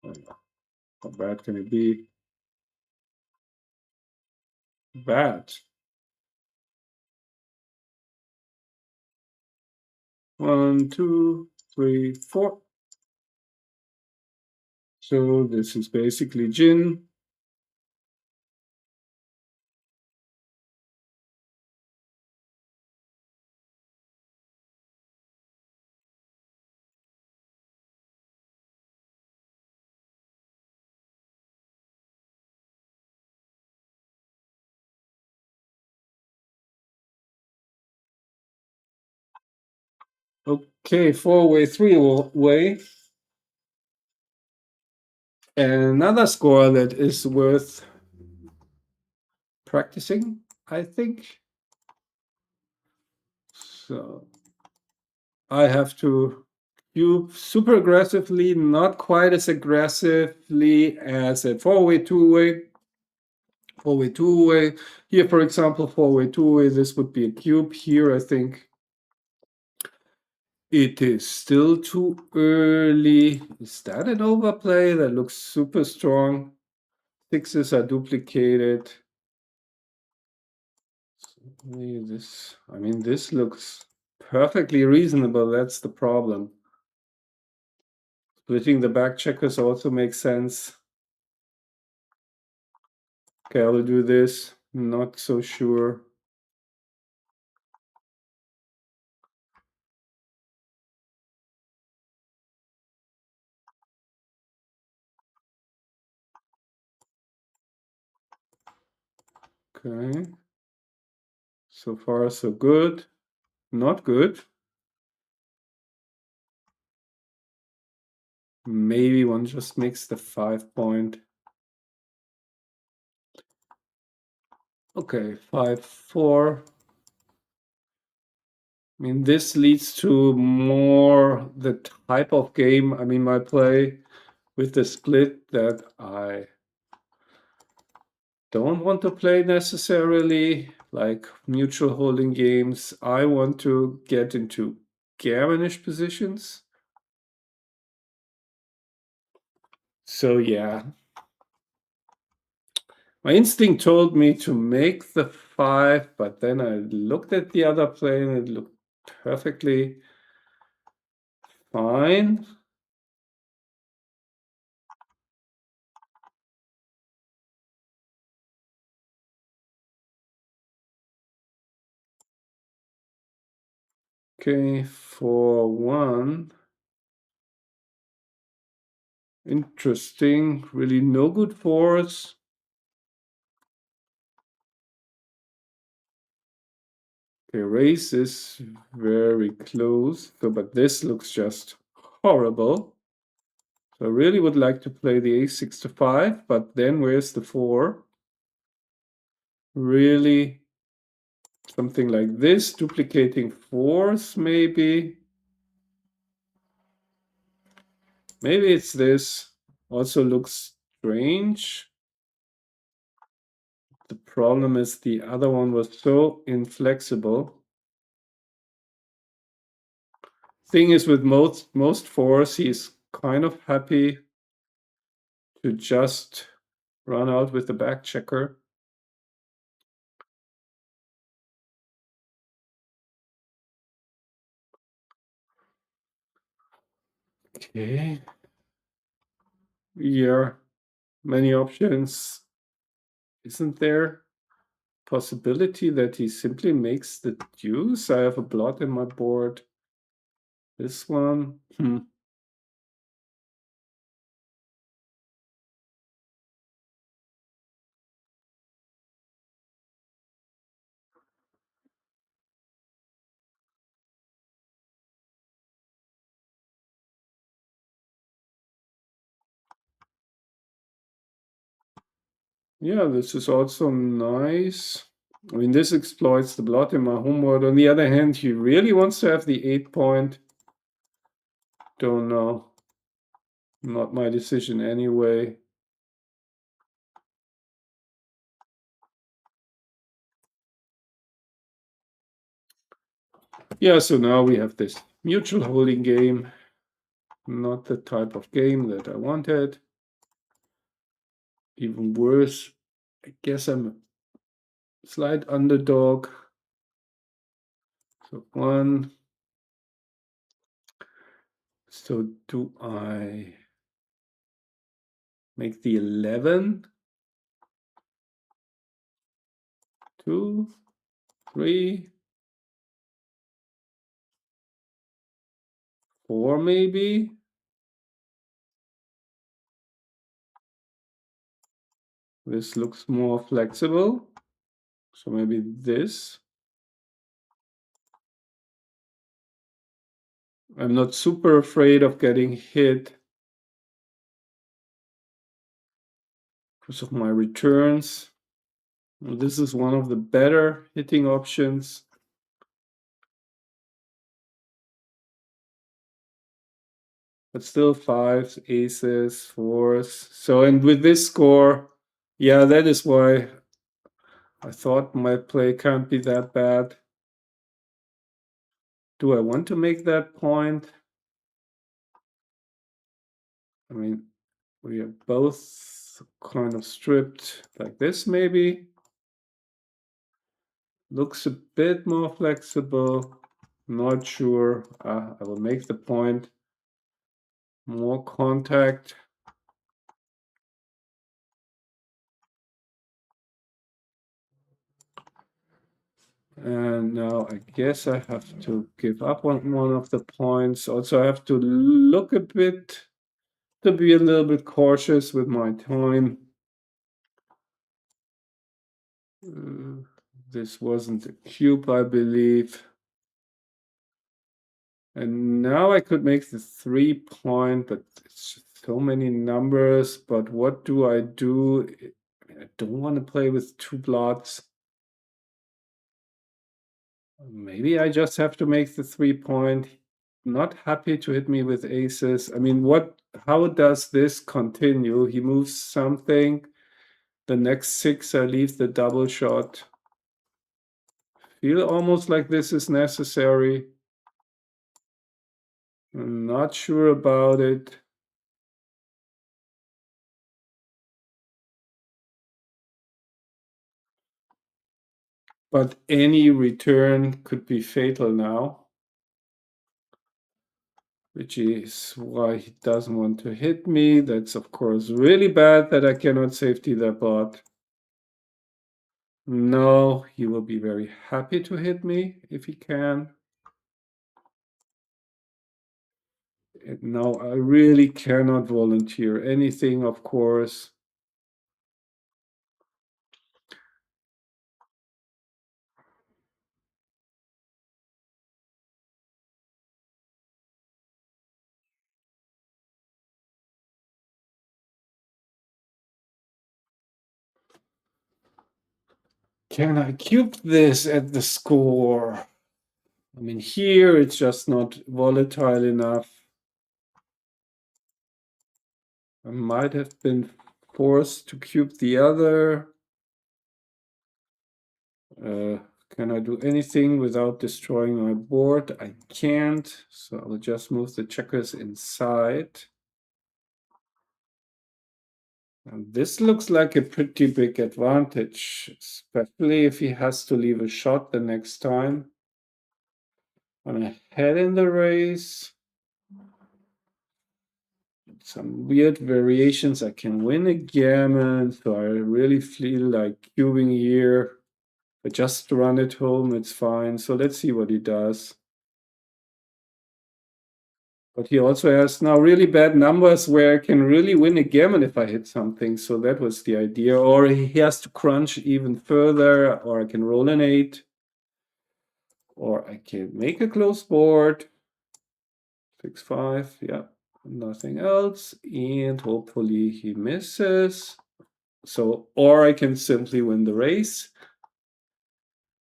How bad can it be? Bad. 1, 2, 3, 4. So this is basically gin. Okay, 4-way, 3-way. Another score that is worth practicing, I think. So I have to cube super aggressively, not quite as aggressively as a 4-way, 2-way. 4-way, 2-way. Here, for example, 4-way, 2-way, this would be a cube. Here, I think it is still too early. Is that an overplay? That looks super strong. Sixes are duplicated. This looks perfectly reasonable. That's the problem. Splitting the back checkers also makes sense. Okay, I will do this. Not so sure. Okay. So far, so good. Not good. Maybe one just makes the 5-point. Okay, 5-4. This leads to more the type of game, my play with the split that I don't want to play necessarily, like mutual holding games. I want to get into gaminish positions. So yeah, my instinct told me to make the 5, but then I looked at the other play and it looked perfectly fine. Okay, 4-1. Interesting. Really no good fours. Okay, race is very close. So, but this looks just horrible. So I really would like to play the a6-5, but then where's the 4? Really something like this, duplicating 4s maybe. Maybe it's this. Also looks strange. The problem is the other one was so inflexible. Thing is, with most 4s, he's kind of happy to just run out with the back checker. Okay. Yeah, many options. Isn't there possibility that he simply makes the deuce? I have a blot in my board. This one. Yeah, this is also nice. I mean, this exploits the blot in my homeworld. On the other hand, he really wants to have the 8 point. Don't know. Not my decision anyway. Yeah, so now we have this mutual holding game. Not the type of game that I wanted. Even worse, I guess I'm a slight underdog. So 1. So do I make the 11? 2, 3, 4 maybe? This looks more flexible. So maybe this. I'm not super afraid of getting hit because of my returns. This is one of the better hitting options. But still 5s, aces, 4s. So, and with this score, yeah, that is why I thought my play can't be that bad. Do I want to make that point? I mean, we are both kind of stripped like this, maybe. Looks a bit more flexible. Not sure. I will make the point. More contact. And now I guess I have to give up on one of the points. Also, I have to look a bit, to be a little bit cautious with my time. This wasn't a cube, I believe. And now I could make the 3 point, but it's just so many numbers. But what do? I don't want to play with 2 blots. Maybe I just have to make the 3 point. Not happy to hit me with aces. I mean, how does this continue? He moves something. The next 6, I leave the double shot. Feel almost like this is necessary. I'm not sure about it. But any return could be fatal now, which is why he doesn't want to hit me. That's, of course, really bad that I cannot safety that bot. No, he will be very happy to hit me if he can. And now I really cannot volunteer anything, of course. Can I cube this at the score? I mean, here it's just not volatile enough. I might have been forced to cube the other. Can I do anything without destroying my board? I can't, so I'll just move the checkers inside. And this looks like a pretty big advantage, especially if he has to leave a shot the next time. I'm ahead in the race. some weird variations. I can win a gammon, so I really feel like cubing here. But just run it home, it's fine. So let's see what he does. But he also has now really bad numbers where I can really win a gammon if I hit something. So that was the idea. Or he has to crunch even further, or I can roll an 8. Or I can make a close board. 6-5, yeah, nothing else. And hopefully he misses. So, or I can simply win the race.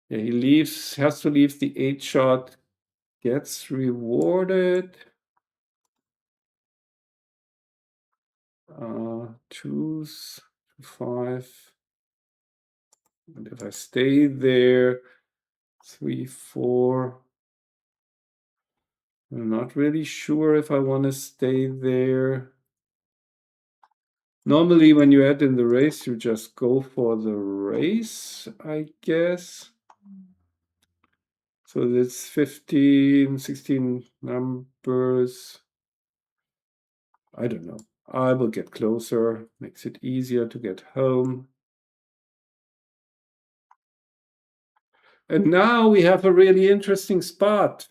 Yeah, he has to leave the 8 shot, gets rewarded. Choose 5. And if I stay there, 3, 4. I'm not really sure if I want to stay there. Normally, when you add in the race, you just go for the race, I guess. So that's 15, 16 numbers. I don't know. I will get closer, makes it easier to get home. And now we have a really interesting spot.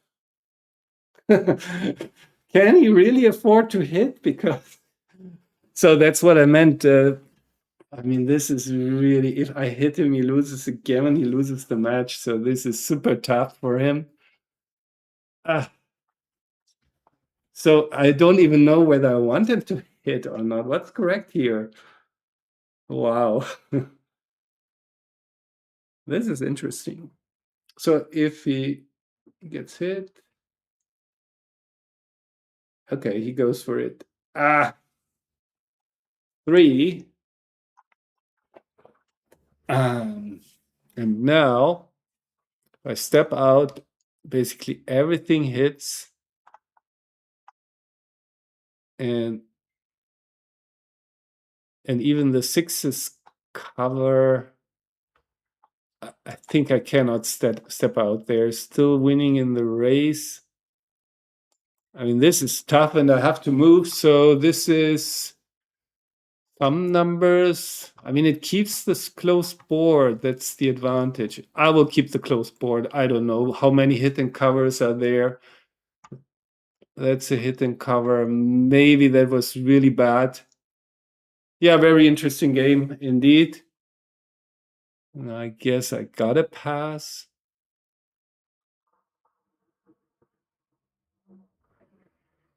Can he really afford to hit? Because so that's what I meant. I mean, this is really, if I hit him, he loses again and he loses the match. So this is super tough for him. So I don't even know whether I want him to hit or not. What's correct here? Wow. This is interesting. So if he gets hit, okay, he goes for it. 3. And now I step out, basically everything hits, and even the 6s cover. I think I cannot step out there. Still winning in the race. I mean, this is tough, and I have to move. So this is some numbers. I mean, it keeps this close board. That's the advantage. I will keep the close board. I don't know how many hidden covers are there. That's a hidden cover. Maybe that was really bad. Yeah, very interesting game indeed. And I guess I gotta pass.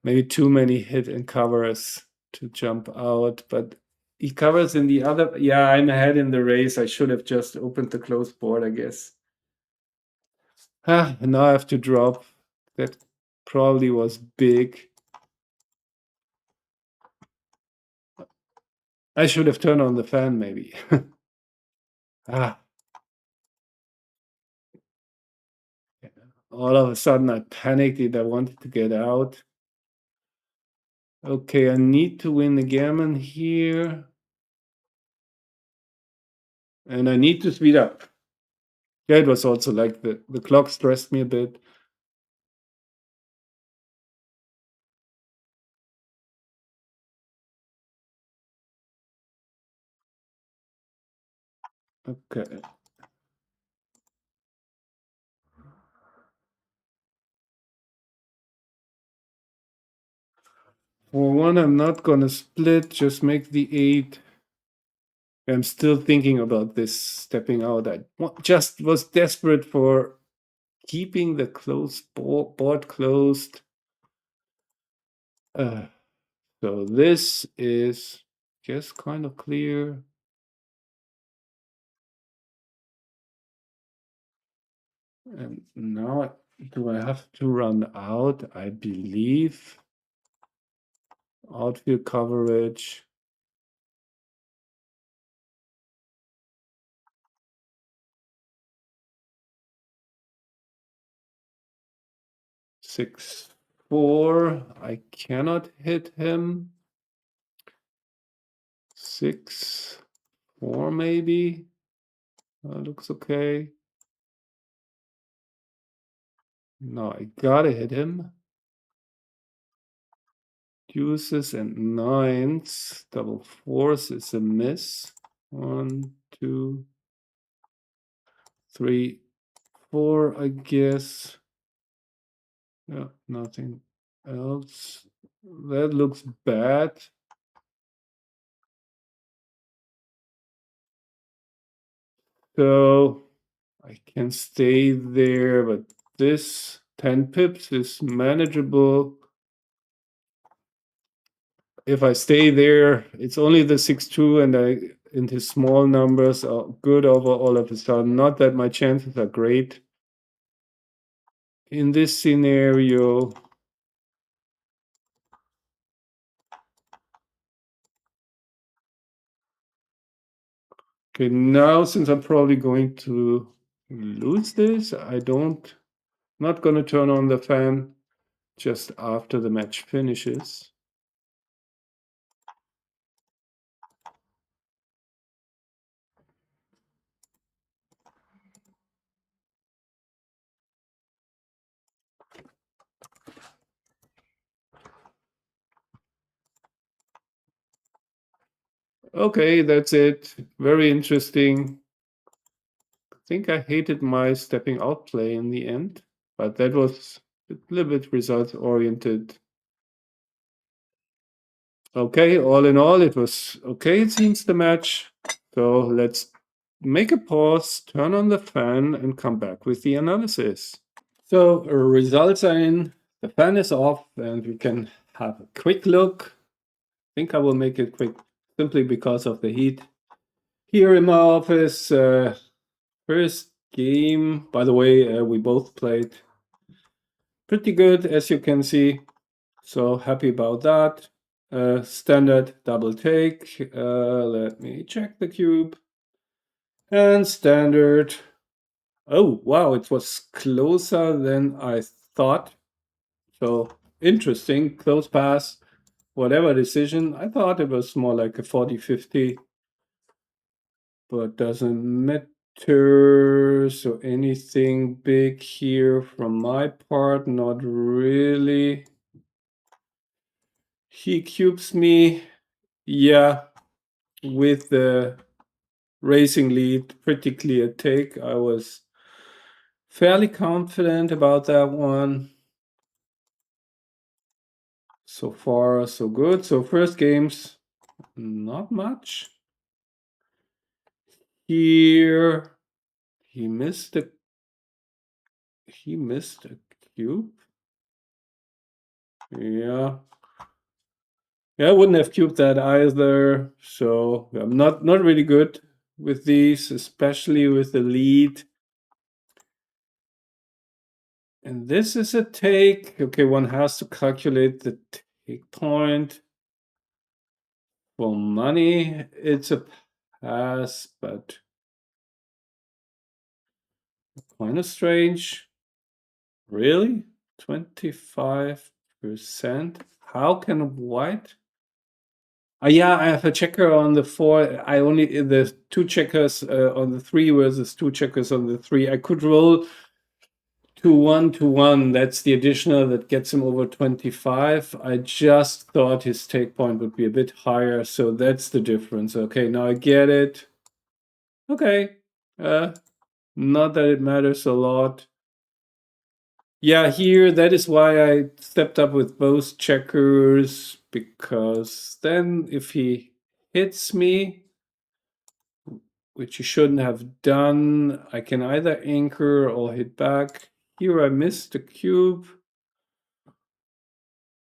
Maybe too many hidden covers to jump out, but he covers in the other. Yeah, I'm ahead in the race. I should have just opened the close board, I guess. Now I have to drop. That probably was big. I should have turned on the fan, maybe. All of a sudden I panicked it. I wanted to get out. Okay, I need to win the gammon here. And I need to speed up. Yeah, it was also like the clock stressed me a bit. Okay. For one, I'm not gonna split, just make the 8. I'm still thinking about this stepping out. I just was desperate for keeping the board closed. So this is just kind of clear. And now, do I have to run out? I believe. Outfield coverage. Six, 4. I cannot hit him. 6, 4 maybe. Looks okay. No, I gotta hit him. deuces and nines. Double fours is a miss. 1, 2, 3, 4, I guess. Yeah, nothing else. That looks bad. So I can stay there, but this 10 pips is manageable. If I stay there, it's only the 6-2 and his small numbers are good over all of a sudden. Not that my chances are great. In this scenario, okay, now since I'm probably going to lose this, not gonna turn on the fan just after the match finishes. Okay, that's it. Very interesting. I think I hated my stepping out play in the end, but that was a little bit results oriented. Okay, all in all, it was okay, it seems, the match. So let's make a pause, turn on the fan, and come back with the analysis. So results are in, the fan is off, and we can have a quick look. I think I will make it quick simply because of the heat. Here in my office, first game, by the way, we both played pretty good, as you can see. So happy about that. Standard double take. Let me check the cube. And standard. Oh, wow, it was closer than I thought. So interesting, close pass, whatever decision. I thought it was more like a 40-50, but doesn't matter. So anything big here from my part? Not really. He cubes me. Yeah, with the racing lead, pretty clear take. I was fairly confident about that one. So far, so good. So first games, not much. Here, he missed a cube. Yeah. Yeah, I wouldn't have cubed that either. So I'm not really good with these, especially with the lead. And this is a take. Okay, one has to calculate the take point. For money, it's a pass, but kind of strange. Really? 25%? How can white? Yeah, I have a checker on the 4. I only the 2 checkers on the 3 versus 2 checkers on the 3. I could roll to 1 to 1. That's the additional that gets him over 25. I just thought his take point would be a bit higher, so that's the difference. Okay, now I get it. Okay. Not that it matters a lot. Yeah, here, that is why I stepped up with both checkers, because then if he hits me, which he shouldn't have done, I can either anchor or hit back. Here I missed the cube.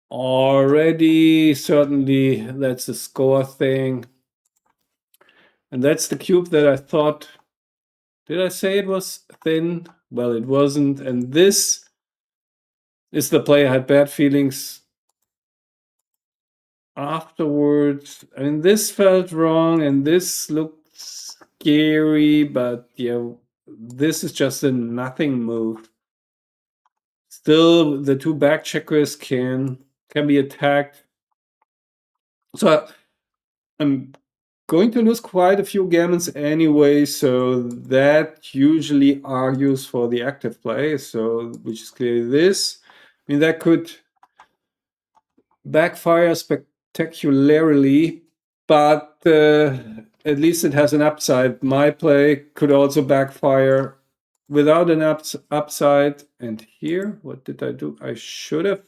Already, certainly that's a score thing. And that's the cube that I thought, did I say it was thin? Well, it wasn't. And this is the play I had bad feelings afterwards. I mean, this felt wrong and this looked scary, but yeah, this is just a nothing move. Still, the 2 back checkers can be attacked. So I'm going to lose quite a few gammons anyway, so that usually argues for the active play. So which is clearly this. I mean, that could backfire spectacularly, but at least it has an upside. My play could also backfire without an upside. And here, what did I do? I should have.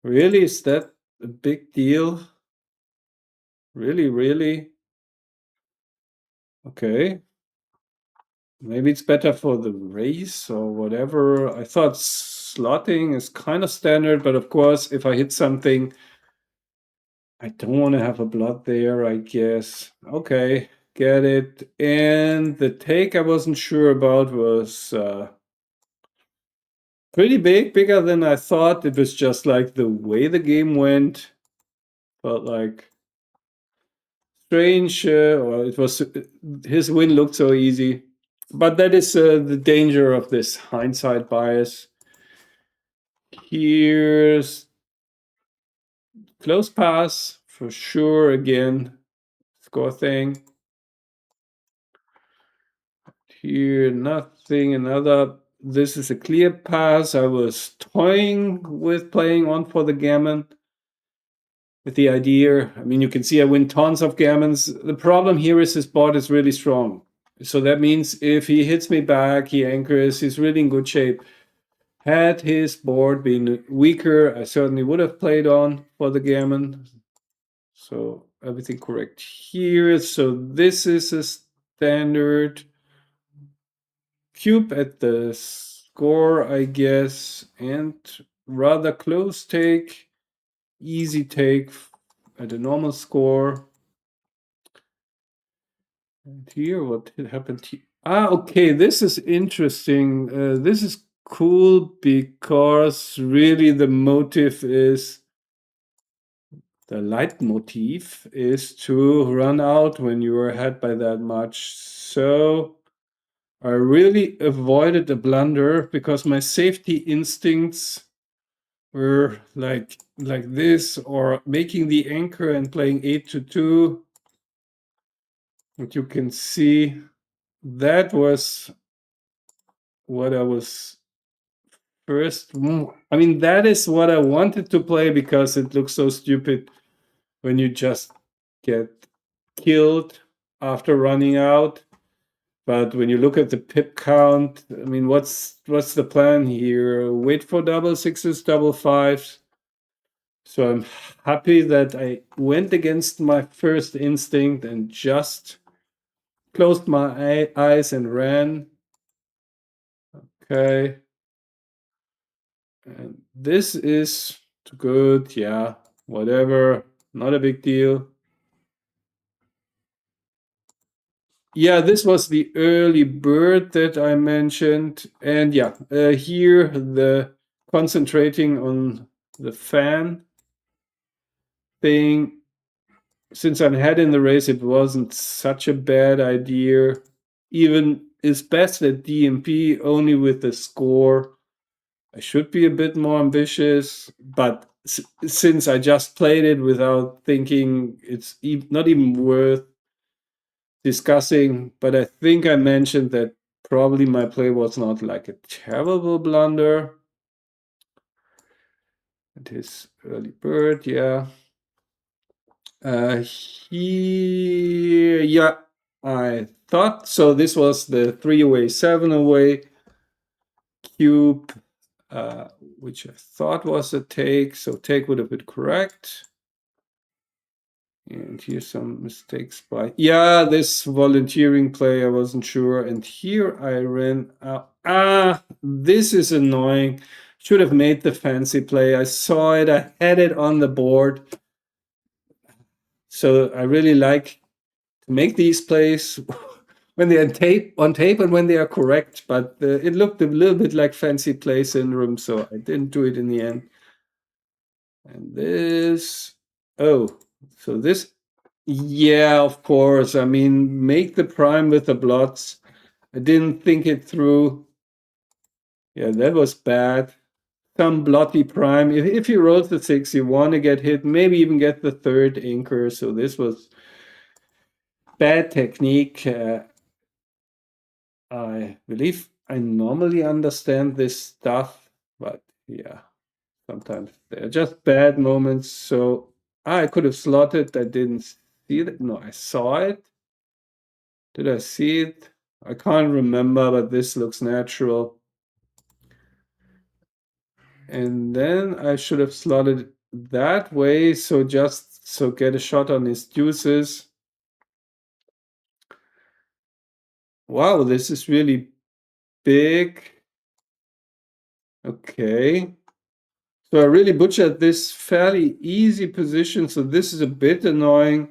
Really, is that a big deal? Really, really? Okay. Maybe it's better for the race or whatever. I thought slotting is kind of standard, but of course, if I hit something, I don't want to have a blood there, I guess. Okay, get it. And the take I wasn't sure about was pretty big, bigger than I thought. It was just like the way the game went, felt like strange, or it was his win looked so easy. But that is the danger of this hindsight bias. Here's close pass for sure again. Score thing. Here, nothing. Another. This is a clear pass. I was toying with playing on for the gammon with the idea. I mean, you can see I win tons of gammons. The problem here is his board is really strong. So that means if he hits me back, he anchors, he's really in good shape. Had his board been weaker, I certainly would have played on for the gammon. So everything correct here. So this is a standard cube at the score, I guess, and rather close take, easy take at a normal score. And here, what happened here? Ah, okay, this is interesting. This is cool because really the motive is the leitmotif is to run out when you are ahead by that much. So I really avoided a blunder because my safety instincts were like this, or making the anchor and playing 8-2. What you can see, that was what I was first. I mean, that is what I wanted to play because it looks so stupid when you just get killed after running out. But when you look at the pip count, I mean, what's the plan here? Wait for double sixes, double fives. So I'm happy that I went against my first instinct and just closed my eyes and ran. Okay. And this is good. Yeah, whatever. Not a big deal. Yeah, this was the early bird that I mentioned. And yeah, here the concentrating on the fan thing. Since I'm ahead in the race, it wasn't such a bad idea. Even is best at DMP only with the score. I should be a bit more ambitious, but since I just played it without thinking, it's not even worth discussing. But I think I mentioned that probably my play was not like a terrible blunder. It is early bird, yeah. Here, yeah, I thought so. This was the 3 away, 7 away cube, which I thought was a take. So take would have been correct. And here's some mistakes by, yeah, this volunteering play, I wasn't sure. And here I ran out. This is annoying. Should have made the fancy play. I saw it, I had it on the board. So I really like to make these plays when they are on tape and when they are correct. But it looked a little bit like fancy play syndrome, so I didn't do it in the end. And this, oh, so this, yeah, of course. I mean, make the prime with the blots. I didn't think it through. Yeah, that was bad. Some blotty prime. If you roll the 6, you want to get hit, maybe even get the third anchor. So this was bad technique. I believe I normally understand this stuff, but yeah. sometimes they're just bad moments. So I could have slotted. I didn't see it. No, I saw it. Did I see it? I can't remember, but this looks natural. And then I should have slotted that way, so just so get a shot on his deuces. Wow, this is really big. Okay. So I really butchered this fairly easy position, so this is a bit annoying.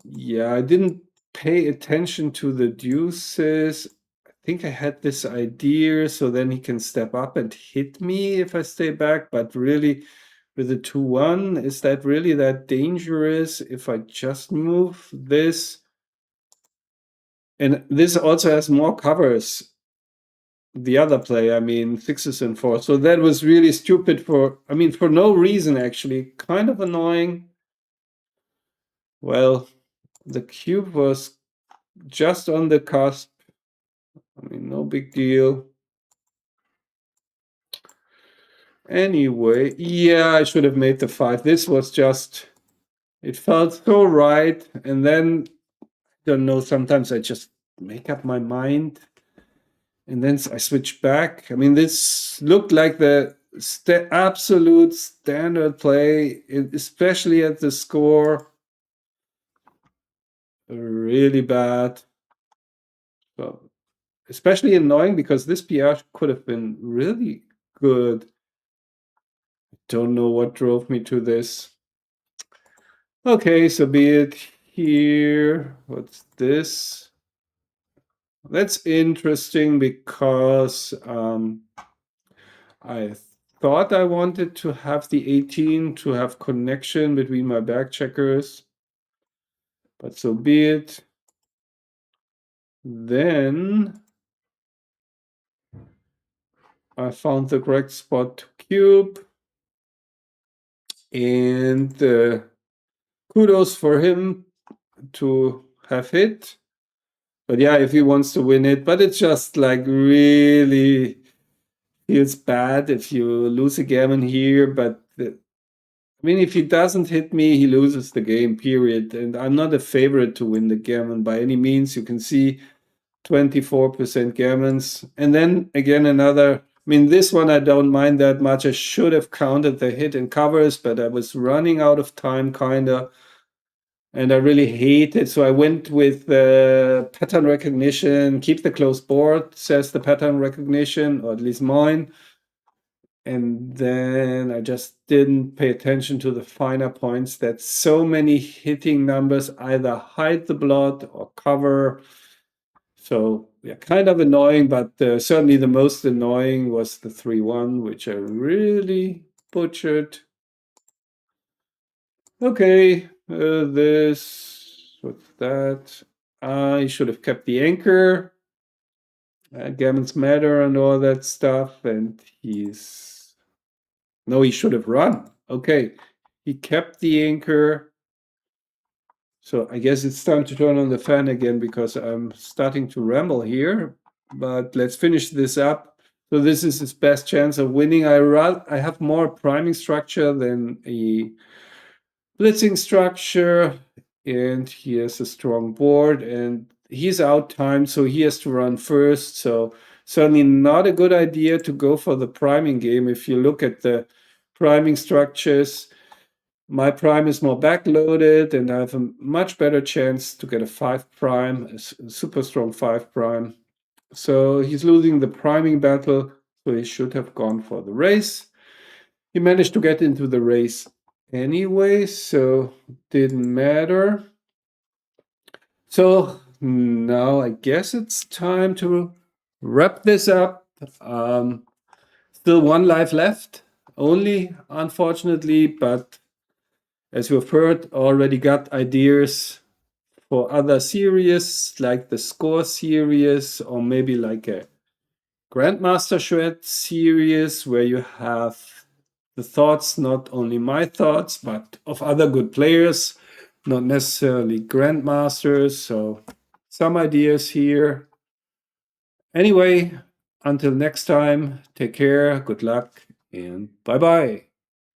Yeah, I didn't pay attention to the deuces. I think I had this idea, so then he can step up and hit me if I stay back, but really with the 2-1, is that really that dangerous if I just move this? And this also has more covers. The other play, I mean, 6s and 4s. So that was really stupid for no reason, actually. Kind of annoying. Well, the cube was just on the cusp. I mean, no big deal. Anyway, yeah, I should have made the 5. This was just, it felt so right. And then, I don't know, sometimes I just make up my mind. And then I switch back. I mean, this looked like the absolute standard play, especially at the score. Really bad. So, especially annoying because this PR could have been really good. Don't know what drove me to this. Okay, so be it here. What's this? That's interesting because I thought I wanted to have the 18 to have connection between my back checkers, but so be it. Then I found the correct spot to cube, and kudos for him to have hit. But yeah, if he wants to win it, but it's just like really feels bad if you lose a gammon here, but I mean, if he doesn't hit me, he loses the game, period. And I'm not a favorite to win the gammon by any means. You can see 24% gammons. And then again, another, I mean, this one I don't mind that much. I should have counted the hit and covers, but I was running out of time, kind of. And I really hate it. So I went with pattern recognition, keep the closed board, says the pattern recognition, or at least mine. And then I just didn't pay attention to the finer points that so many hitting numbers either hide the blot or cover. So yeah, kind of annoying, but certainly the most annoying was the 3-1, which I really butchered. Okay, what's that? I should have kept the anchor. Gammons matter and all that stuff, and no, he should have run. Okay, he kept the anchor. So I guess it's time to turn on the fan again because I'm starting to ramble here. But let's finish this up. So this is his best chance of winning. I have more priming structure than a blitzing structure, and he has a strong board, and he's out timed, so he has to run first. So certainly not a good idea to go for the priming game. If you look at the priming structures, my prime is more backloaded, and I have a much better chance to get a 5 prime, a super strong 5 prime. So he's losing the priming battle, so he should have gone for the race. He managed to get into the race anyway, so didn't matter. So now I guess it's time to wrap this up. Still one life left, only, unfortunately, but as you have heard, already got ideas for other series, like the Score series, or maybe like a Grandmaster Shred series, where you have the thoughts, not only my thoughts, but of other good players, not necessarily Grandmasters. So some ideas here. Anyway, until next time, take care, good luck, and bye bye.